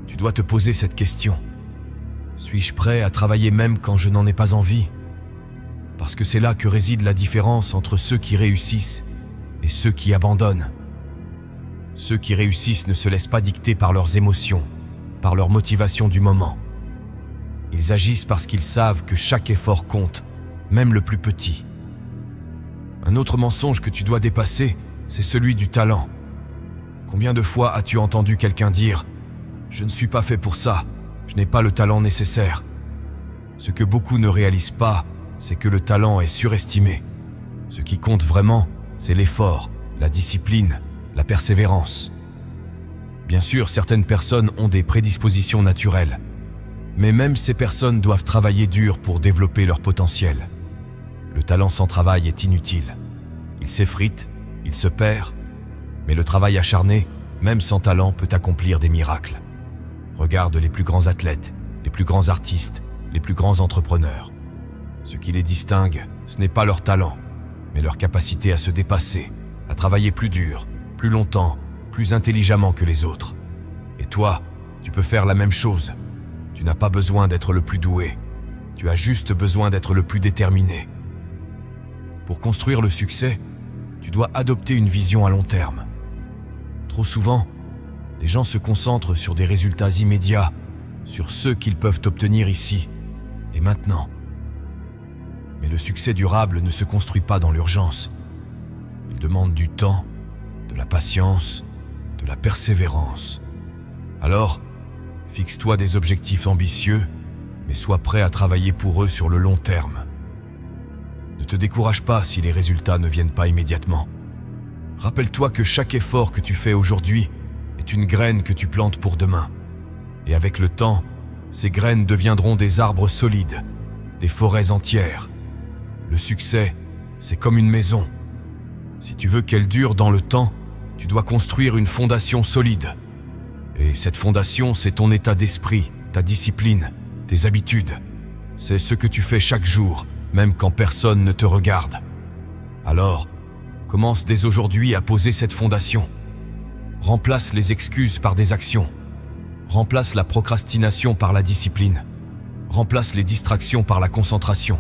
Tu dois te poser cette question. Suis-je prêt à travailler même quand je n'en ai pas envie ? Parce que c'est là que réside la différence entre ceux qui réussissent et ceux qui abandonnent. Ceux qui réussissent ne se laissent pas dicter par leurs émotions, par leur motivation du moment. Ils agissent parce qu'ils savent que chaque effort compte, même le plus petit. Un autre mensonge que tu dois dépasser, c'est celui du talent. Combien de fois as-tu entendu quelqu'un dire « Je ne suis pas fait pour ça, je n'ai pas le talent nécessaire ». Ce que beaucoup ne réalisent pas, c'est que le talent est surestimé. Ce qui compte vraiment, c'est l'effort, la discipline, la persévérance. Bien sûr, certaines personnes ont des prédispositions naturelles, mais même ces personnes doivent travailler dur pour développer leur potentiel. Le talent sans travail est inutile. Il s'effrite, il se perd, mais le travail acharné, même sans talent, peut accomplir des miracles. Regarde les plus grands athlètes, les plus grands artistes, les plus grands entrepreneurs. Ce qui les distingue, ce n'est pas leur talent, mais leur capacité à se dépasser, à travailler plus dur, plus longtemps, plus intelligemment que les autres. Et toi, tu peux faire la même chose. Tu n'as pas besoin d'être le plus doué, tu as juste besoin d'être le plus déterminé. Pour construire le succès, tu dois adopter une vision à long terme. Trop souvent, les gens se concentrent sur des résultats immédiats, sur ceux qu'ils peuvent obtenir ici et maintenant. Mais le succès durable ne se construit pas dans l'urgence. Il demande du temps, de la patience, de la persévérance. Alors, fixe-toi des objectifs ambitieux, mais sois prêt à travailler pour eux sur le long terme. Ne te décourage pas si les résultats ne viennent pas immédiatement. Rappelle-toi que chaque effort que tu fais aujourd'hui est une graine que tu plantes pour demain. Et avec le temps, ces graines deviendront des arbres solides, des forêts entières. Le succès, c'est comme une maison. Si tu veux qu'elle dure dans le temps, tu dois construire une fondation solide. Et cette fondation, c'est ton état d'esprit, ta discipline, tes habitudes. C'est ce que tu fais chaque jour, même quand personne ne te regarde. Alors, commence dès aujourd'hui à poser cette fondation. Remplace les excuses par des actions. Remplace la procrastination par la discipline. Remplace les distractions par la concentration.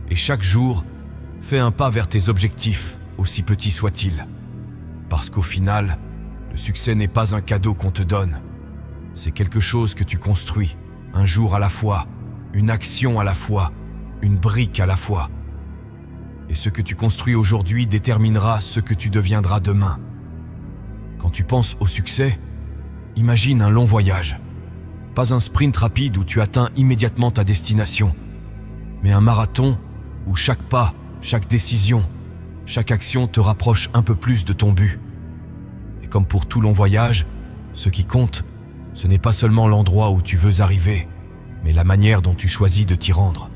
Et chaque jour, fais un pas vers tes objectifs, aussi petits soient-ils. Parce qu'au final, le succès n'est pas un cadeau qu'on te donne. C'est quelque chose que tu construis, un jour à la fois, une action à la fois, une brique à la fois. Et ce que tu construis aujourd'hui déterminera ce que tu deviendras demain. Quand tu penses au succès, imagine un long voyage. Pas un sprint rapide où tu atteins immédiatement ta destination, mais un marathon où chaque pas, chaque décision, chaque action te rapproche un peu plus de ton but. Et comme pour tout long voyage, ce qui compte, ce n'est pas seulement l'endroit où tu veux arriver, mais la manière dont tu choisis de t'y rendre.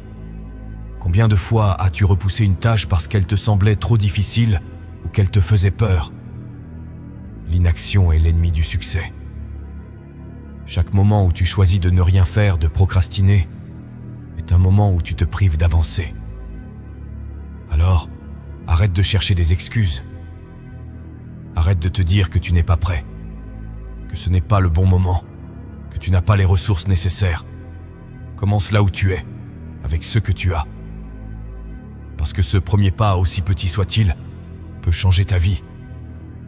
Combien de fois as-tu repoussé une tâche parce qu'elle te semblait trop difficile ou qu'elle te faisait peur ? L'inaction est l'ennemi du succès. Chaque moment où tu choisis de ne rien faire, de procrastiner, est un moment où tu te prives d'avancer. Alors, arrête de chercher des excuses. Arrête de te dire que tu n'es pas prêt, que ce n'est pas le bon moment, que tu n'as pas les ressources nécessaires. Commence là où tu es, avec ce que tu as. Parce que ce premier pas, aussi petit soit-il, peut changer ta vie.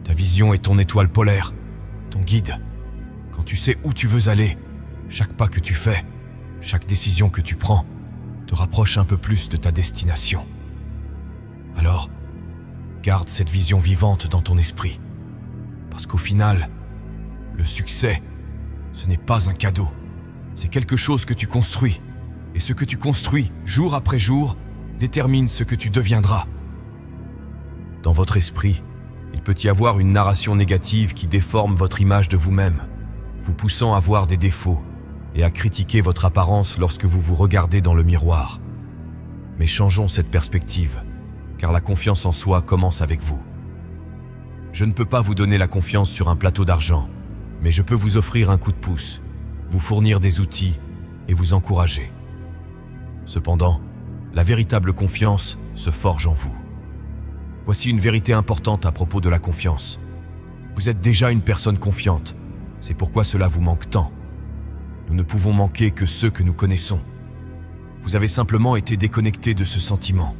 Ta vision est ton étoile polaire, ton guide. Quand tu sais où tu veux aller, chaque pas que tu fais, chaque décision que tu prends, te rapproche un peu plus de ta destination. Alors, garde cette vision vivante dans ton esprit. Parce qu'au final, le succès, ce n'est pas un cadeau. C'est quelque chose que tu construis. Et ce que tu construis, jour après jour, détermine ce que tu deviendras. Dans votre esprit, il peut y avoir une narration négative qui déforme votre image de vous-même, vous poussant à voir des défauts et à critiquer votre apparence lorsque vous vous regardez dans le miroir. Mais changeons cette perspective, car la confiance en soi commence avec vous. Je ne peux pas vous donner la confiance sur un plateau d'argent, mais je peux vous offrir un coup de pouce, vous fournir des outils et vous encourager. Cependant, la véritable confiance se forge en vous. Voici une vérité importante à propos de la confiance. Vous êtes déjà une personne confiante, c'est pourquoi cela vous manque tant. Nous ne pouvons manquer que ceux que nous connaissons. Vous avez simplement été déconnecté de ce sentiment.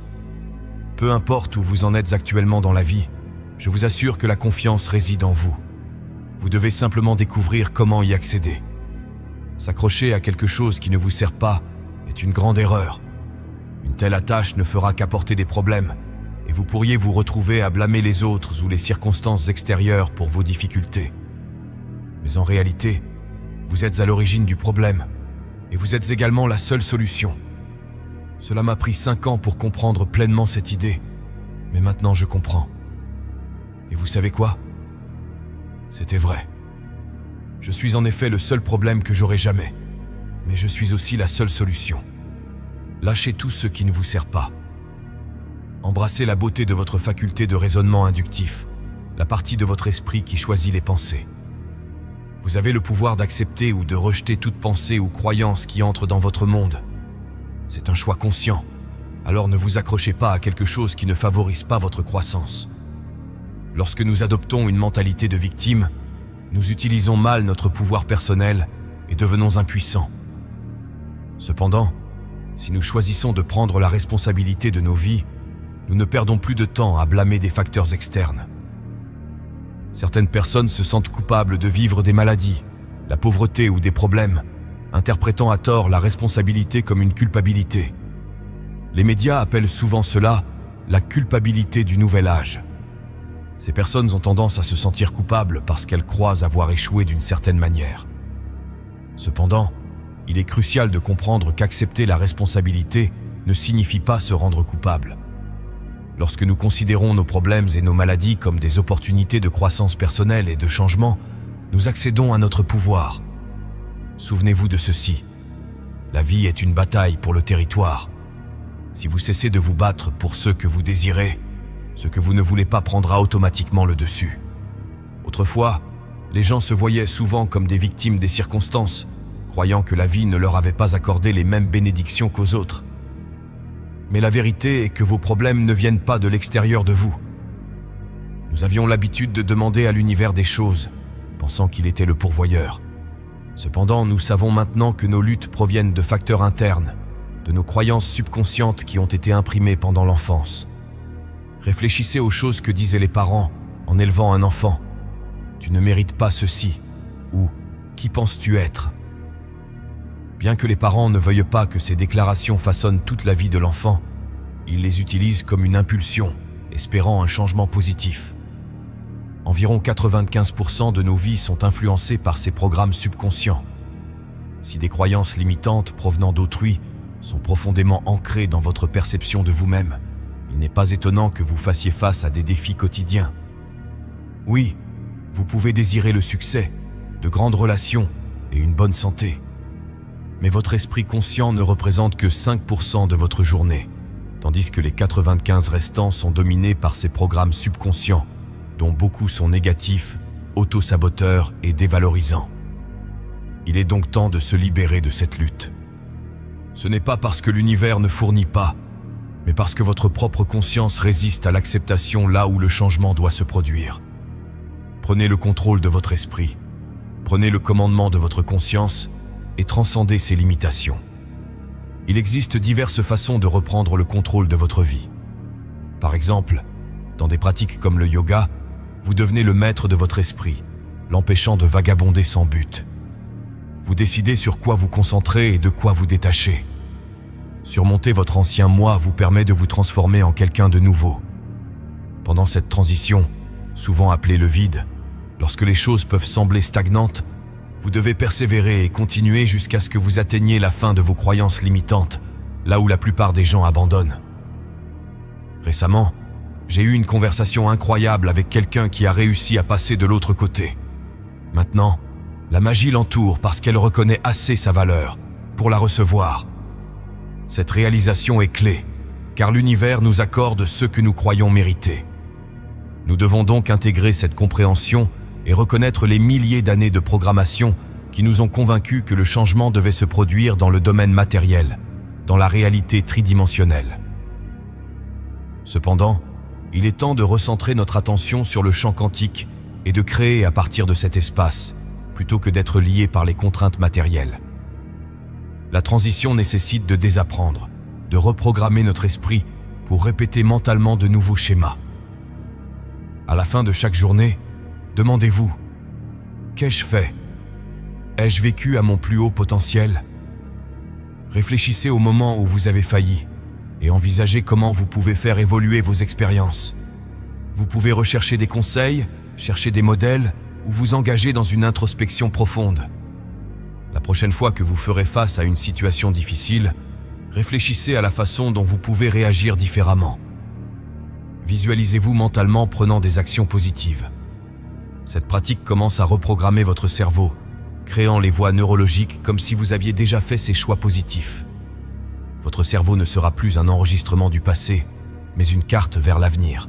Peu importe où vous en êtes actuellement dans la vie, je vous assure que la confiance réside en vous. Vous devez simplement découvrir comment y accéder. S'accrocher à quelque chose qui ne vous sert pas est une grande erreur. Une telle attache ne fera qu'apporter des problèmes et vous pourriez vous retrouver à blâmer les autres ou les circonstances extérieures pour vos difficultés. Mais en réalité, vous êtes à l'origine du problème et vous êtes également la seule solution. Cela m'a pris 5 ans pour comprendre pleinement cette idée, mais maintenant je comprends. Et vous savez quoi ? C'était vrai. Je suis en effet le seul problème que j'aurai jamais, mais je suis aussi la seule solution. Lâchez tout ce qui ne vous sert pas. Embrassez la beauté de votre faculté de raisonnement inductif, la partie de votre esprit qui choisit les pensées. Vous avez le pouvoir d'accepter ou de rejeter toute pensée ou croyance qui entre dans votre monde. C'est un choix conscient, alors ne vous accrochez pas à quelque chose qui ne favorise pas votre croissance. Lorsque nous adoptons une mentalité de victime, nous utilisons mal notre pouvoir personnel et devenons impuissants. Cependant, si nous choisissons de prendre la responsabilité de nos vies, nous ne perdons plus de temps à blâmer des facteurs externes. Certaines personnes se sentent coupables de vivre des maladies, la pauvreté ou des problèmes, interprétant à tort la responsabilité comme une culpabilité. Les médias appellent souvent cela la culpabilité du nouvel âge. Ces personnes ont tendance à se sentir coupables parce qu'elles croient avoir échoué d'une certaine manière. Cependant, il est crucial de comprendre qu'accepter la responsabilité ne signifie pas se rendre coupable. Lorsque nous considérons nos problèmes et nos maladies comme des opportunités de croissance personnelle et de changement, nous accédons à notre pouvoir. Souvenez-vous de ceci. La vie est une bataille pour le territoire. Si vous cessez de vous battre pour ce que vous désirez, ce que vous ne voulez pas prendra automatiquement le dessus. Autrefois, les gens se voyaient souvent comme des victimes des circonstances, croyant que la vie ne leur avait pas accordé les mêmes bénédictions qu'aux autres. Mais la vérité est que vos problèmes ne viennent pas de l'extérieur de vous. Nous avions l'habitude de demander à l'univers des choses, pensant qu'il était le pourvoyeur. Cependant, nous savons maintenant que nos luttes proviennent de facteurs internes, de nos croyances subconscientes qui ont été imprimées pendant l'enfance. Réfléchissez aux choses que disaient les parents en élevant un enfant. « Tu ne mérites pas ceci » ou « Qui penses-tu être ?» Bien que les parents ne veuillent pas que ces déclarations façonnent toute la vie de l'enfant, ils les utilisent comme une impulsion, espérant un changement positif. Environ 95% de nos vies sont influencées par ces programmes subconscients. Si des croyances limitantes provenant d'autrui sont profondément ancrées dans votre perception de vous-même, il n'est pas étonnant que vous fassiez face à des défis quotidiens. Oui, vous pouvez désirer le succès, de grandes relations et une bonne santé. Mais votre esprit conscient ne représente que 5% de votre journée, tandis que les 95 restants sont dominés par ces programmes subconscients, dont beaucoup sont négatifs, auto-saboteurs et dévalorisants. Il est donc temps de se libérer de cette lutte. Ce n'est pas parce que l'univers ne fournit pas, mais parce que votre propre conscience résiste à l'acceptation là où le changement doit se produire. Prenez le contrôle de votre esprit, prenez le commandement de votre conscience et transcendez ses limitations. Il existe diverses façons de reprendre le contrôle de votre vie. Par exemple, dans des pratiques comme le yoga, vous devenez le maître de votre esprit, l'empêchant de vagabonder sans but. Vous décidez sur quoi vous concentrer et de quoi vous détacher. Surmonter votre ancien moi vous permet de vous transformer en quelqu'un de nouveau. Pendant cette transition, souvent appelée le vide, lorsque les choses peuvent sembler stagnantes, vous devez persévérer et continuer jusqu'à ce que vous atteigniez la fin de vos croyances limitantes, là où la plupart des gens abandonnent. Récemment, j'ai eu une conversation incroyable avec quelqu'un qui a réussi à passer de l'autre côté. Maintenant, la magie l'entoure parce qu'elle reconnaît assez sa valeur pour la recevoir. Cette réalisation est clé, car l'univers nous accorde ce que nous croyons mériter. Nous devons donc intégrer cette compréhension et reconnaître les milliers d'années de programmation qui nous ont convaincus que le changement devait se produire dans le domaine matériel, dans la réalité tridimensionnelle. Cependant, il est temps de recentrer notre attention sur le champ quantique et de créer à partir de cet espace, plutôt que d'être lié par les contraintes matérielles. La transition nécessite de désapprendre, de reprogrammer notre esprit pour répéter mentalement de nouveaux schémas. À la fin de chaque journée, demandez-vous: qu'ai-je fait? Ai-je vécu à mon plus haut potentiel? Réfléchissez au moment où vous avez failli et envisagez comment vous pouvez faire évoluer vos expériences. Vous pouvez rechercher des conseils, chercher des modèles ou vous engager dans une introspection profonde. La prochaine fois que vous ferez face à une situation difficile, réfléchissez à la façon dont vous pouvez réagir différemment. Visualisez-vous mentalement prenant des actions positives. Cette pratique commence à reprogrammer votre cerveau, créant les voies neurologiques comme si vous aviez déjà fait ces choix positifs. Votre cerveau ne sera plus un enregistrement du passé, mais une carte vers l'avenir.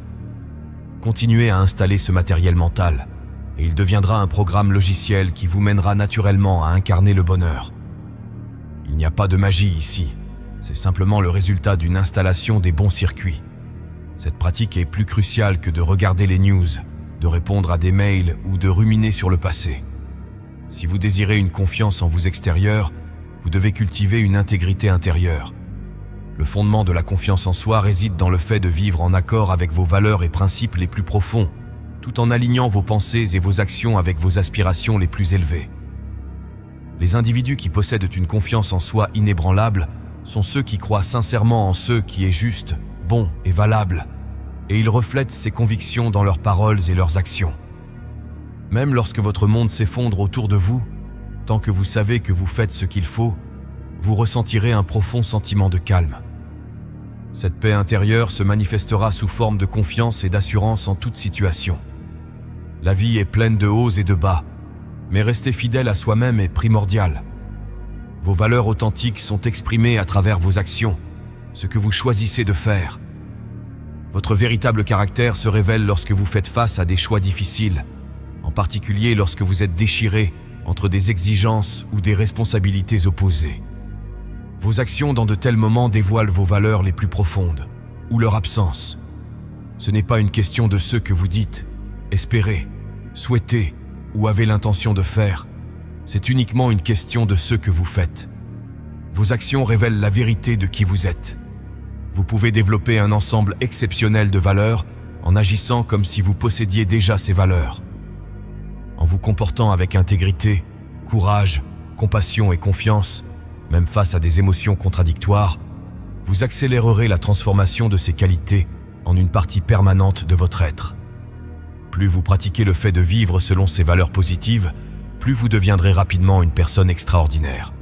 Continuez à installer ce matériel mental, et il deviendra un programme logiciel qui vous mènera naturellement à incarner le bonheur. Il n'y a pas de magie ici, c'est simplement le résultat d'une installation des bons circuits. Cette pratique est plus cruciale que de regarder les news, de répondre à des mails ou de ruminer sur le passé. Si vous désirez une confiance en vous extérieure, vous devez cultiver une intégrité intérieure. Le fondement de la confiance en soi réside dans le fait de vivre en accord avec vos valeurs et principes les plus profonds, tout en alignant vos pensées et vos actions avec vos aspirations les plus élevées. Les individus qui possèdent une confiance en soi inébranlable sont ceux qui croient sincèrement en ce qui est juste, bon et valable, et ils reflètent ces convictions dans leurs paroles et leurs actions. Même lorsque votre monde s'effondre autour de vous, tant que vous savez que vous faites ce qu'il faut, vous ressentirez un profond sentiment de calme. Cette paix intérieure se manifestera sous forme de confiance et d'assurance en toute situation. La vie est pleine de hauts et de bas, mais rester fidèle à soi-même est primordial. Vos valeurs authentiques sont exprimées à travers vos actions, ce que vous choisissez de faire. Votre véritable caractère se révèle lorsque vous faites face à des choix difficiles, en particulier lorsque vous êtes déchiré entre des exigences ou des responsabilités opposées. Vos actions dans de tels moments dévoilent vos valeurs les plus profondes, ou leur absence. Ce n'est pas une question de ce que vous dites, espérez, souhaitez ou avez l'intention de faire. C'est uniquement une question de ce que vous faites. Vos actions révèlent la vérité de qui vous êtes. Vous pouvez développer un ensemble exceptionnel de valeurs en agissant comme si vous possédiez déjà ces valeurs. En vous comportant avec intégrité, courage, compassion et confiance, même face à des émotions contradictoires, vous accélérerez la transformation de ces qualités en une partie permanente de votre être. Plus vous pratiquez le fait de vivre selon ces valeurs positives, plus vous deviendrez rapidement une personne extraordinaire.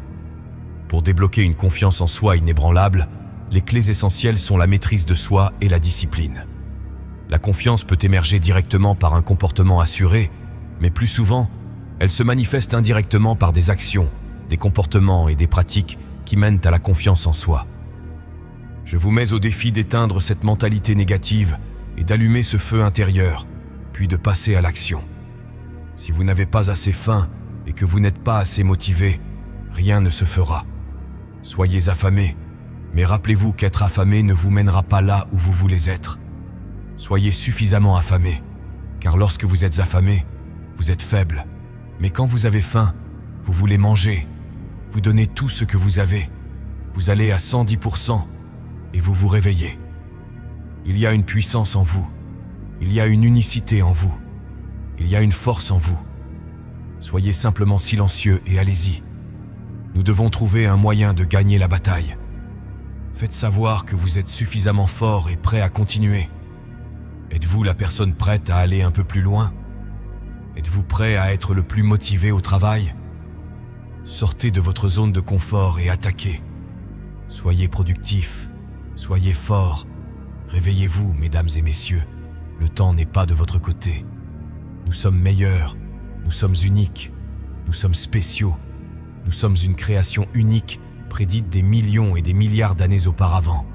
Pour débloquer une confiance en soi inébranlable, les clés essentielles sont la maîtrise de soi et la discipline. La confiance peut émerger directement par un comportement assuré, mais plus souvent, elle se manifeste indirectement par des actions, des comportements et des pratiques qui mènent à la confiance en soi. Je vous mets au défi d'éteindre cette mentalité négative et d'allumer ce feu intérieur, puis de passer à l'action. Si vous n'avez pas assez faim et que vous n'êtes pas assez motivé, rien ne se fera. Soyez affamés, mais rappelez-vous qu'être affamé ne vous mènera pas là où vous voulez être. Soyez suffisamment affamés, car lorsque vous êtes affamé, vous êtes faible. Mais quand vous avez faim, vous voulez manger. Vous donnez tout ce que vous avez. Vous allez à 110% et vous vous réveillez. Il y a une puissance en vous. Il y a une unicité en vous. Il y a une force en vous. Soyez simplement silencieux et allez-y. Nous devons trouver un moyen de gagner la bataille. Faites savoir que vous êtes suffisamment fort et prêt à continuer. Êtes-vous la personne prête à aller un peu plus loin? Êtes-vous prêt à être le plus motivé au travail? Sortez de votre zone de confort et attaquez. Soyez productifs, soyez forts. Réveillez-vous, mesdames et messieurs. Le temps n'est pas de votre côté. Nous sommes meilleurs, nous sommes uniques, nous sommes spéciaux. Nous sommes une création unique, prédite des millions et des milliards d'années auparavant.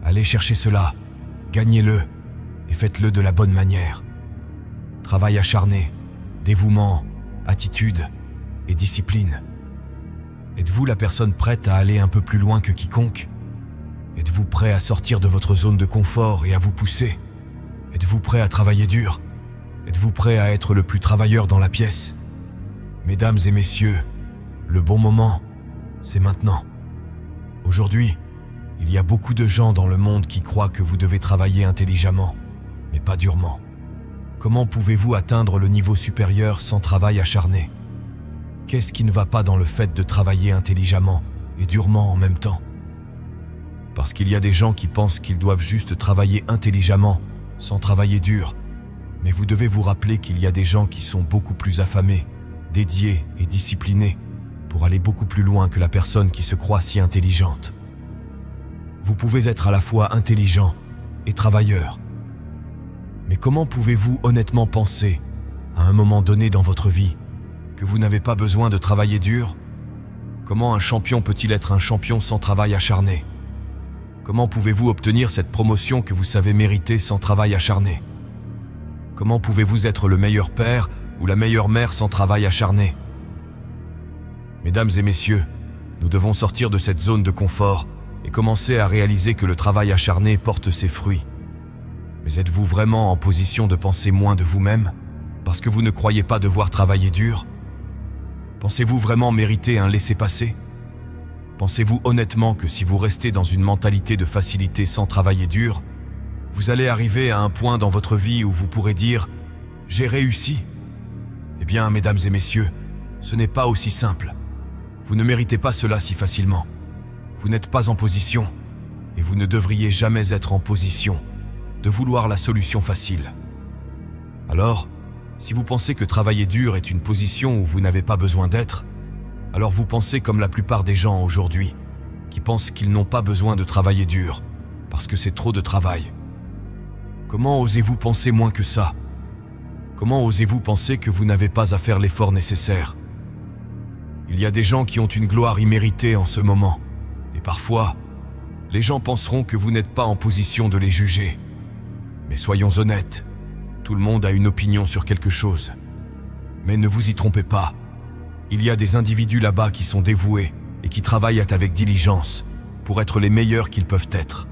Allez chercher cela, gagnez-le et faites-le de la bonne manière. Travail acharné, dévouement, attitude et discipline. Êtes-vous la personne prête à aller un peu plus loin que quiconque? Êtes-vous prêt à sortir de votre zone de confort et à vous pousser? Êtes-vous prêt à travailler dur? Êtes-vous prêt à être le plus travailleur dans la pièce? Mesdames et messieurs, le bon moment, c'est maintenant. Aujourd'hui, il y a beaucoup de gens dans le monde qui croient que vous devez travailler intelligemment, mais pas durement. Comment pouvez-vous atteindre le niveau supérieur sans travail acharné? Qu'est-ce qui ne va pas dans le fait de travailler intelligemment et durement en même temps? Parce qu'il y a des gens qui pensent qu'ils doivent juste travailler intelligemment, sans travailler dur. Mais vous devez vous rappeler qu'il y a des gens qui sont beaucoup plus affamés, dédiés et disciplinés pour aller beaucoup plus loin que la personne qui se croit si intelligente. Vous pouvez être à la fois intelligent et travailleur. Mais comment pouvez-vous honnêtement penser, à un moment donné dans votre vie, que vous n'avez pas besoin de travailler dur? Comment un champion peut-il être un champion sans travail acharné? Comment pouvez-vous obtenir cette promotion que vous savez mériter sans travail acharné? Comment pouvez-vous être le meilleur père ou la meilleure mère sans travail acharné? Mesdames et messieurs, nous devons sortir de cette zone de confort et commencer à réaliser que le travail acharné porte ses fruits. Mais êtes-vous vraiment en position de penser moins de vous-même parce que vous ne croyez pas devoir travailler dur? Pensez-vous vraiment mériter un laissez-passer? Pensez-vous honnêtement que si vous restez dans une mentalité de facilité sans travailler dur, vous allez arriver à un point dans votre vie où vous pourrez dire « J'ai réussi ». Eh bien, mesdames et messieurs, ce n'est pas aussi simple. Vous ne méritez pas cela si facilement. Vous n'êtes pas en position, et vous ne devriez jamais être en position de vouloir la solution facile. Alors, si vous pensez que travailler dur est une position où vous n'avez pas besoin d'être, alors vous pensez comme la plupart des gens aujourd'hui, qui pensent qu'ils n'ont pas besoin de travailler dur, parce que c'est trop de travail. Comment osez-vous penser moins que ça? Comment osez-vous penser que vous n'avez pas à faire l'effort nécessaire? Il y a des gens qui ont une gloire imméritée en ce moment, et parfois, les gens penseront que vous n'êtes pas en position de les juger. Mais soyons honnêtes, tout le monde a une opinion sur quelque chose. Mais ne vous y trompez pas. Il y a des individus là-bas qui sont dévoués et qui travaillent avec diligence pour être les meilleurs qu'ils peuvent être.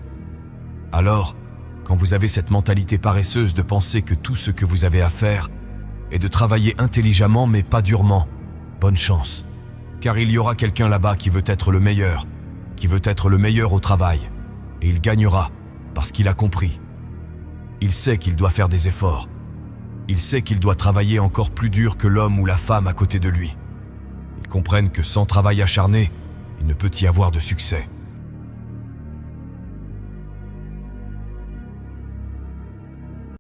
Alors, quand vous avez cette mentalité paresseuse de penser que tout ce que vous avez à faire est de travailler intelligemment mais pas durement, bonne chance. Car il y aura quelqu'un là-bas qui veut être le meilleur au travail. Et il gagnera parce qu'il a compris. Il sait qu'il doit faire des efforts. Il sait qu'il doit travailler encore plus dur que l'homme ou la femme à côté de lui. Ils comprennent que sans travail acharné, il ne peut y avoir de succès.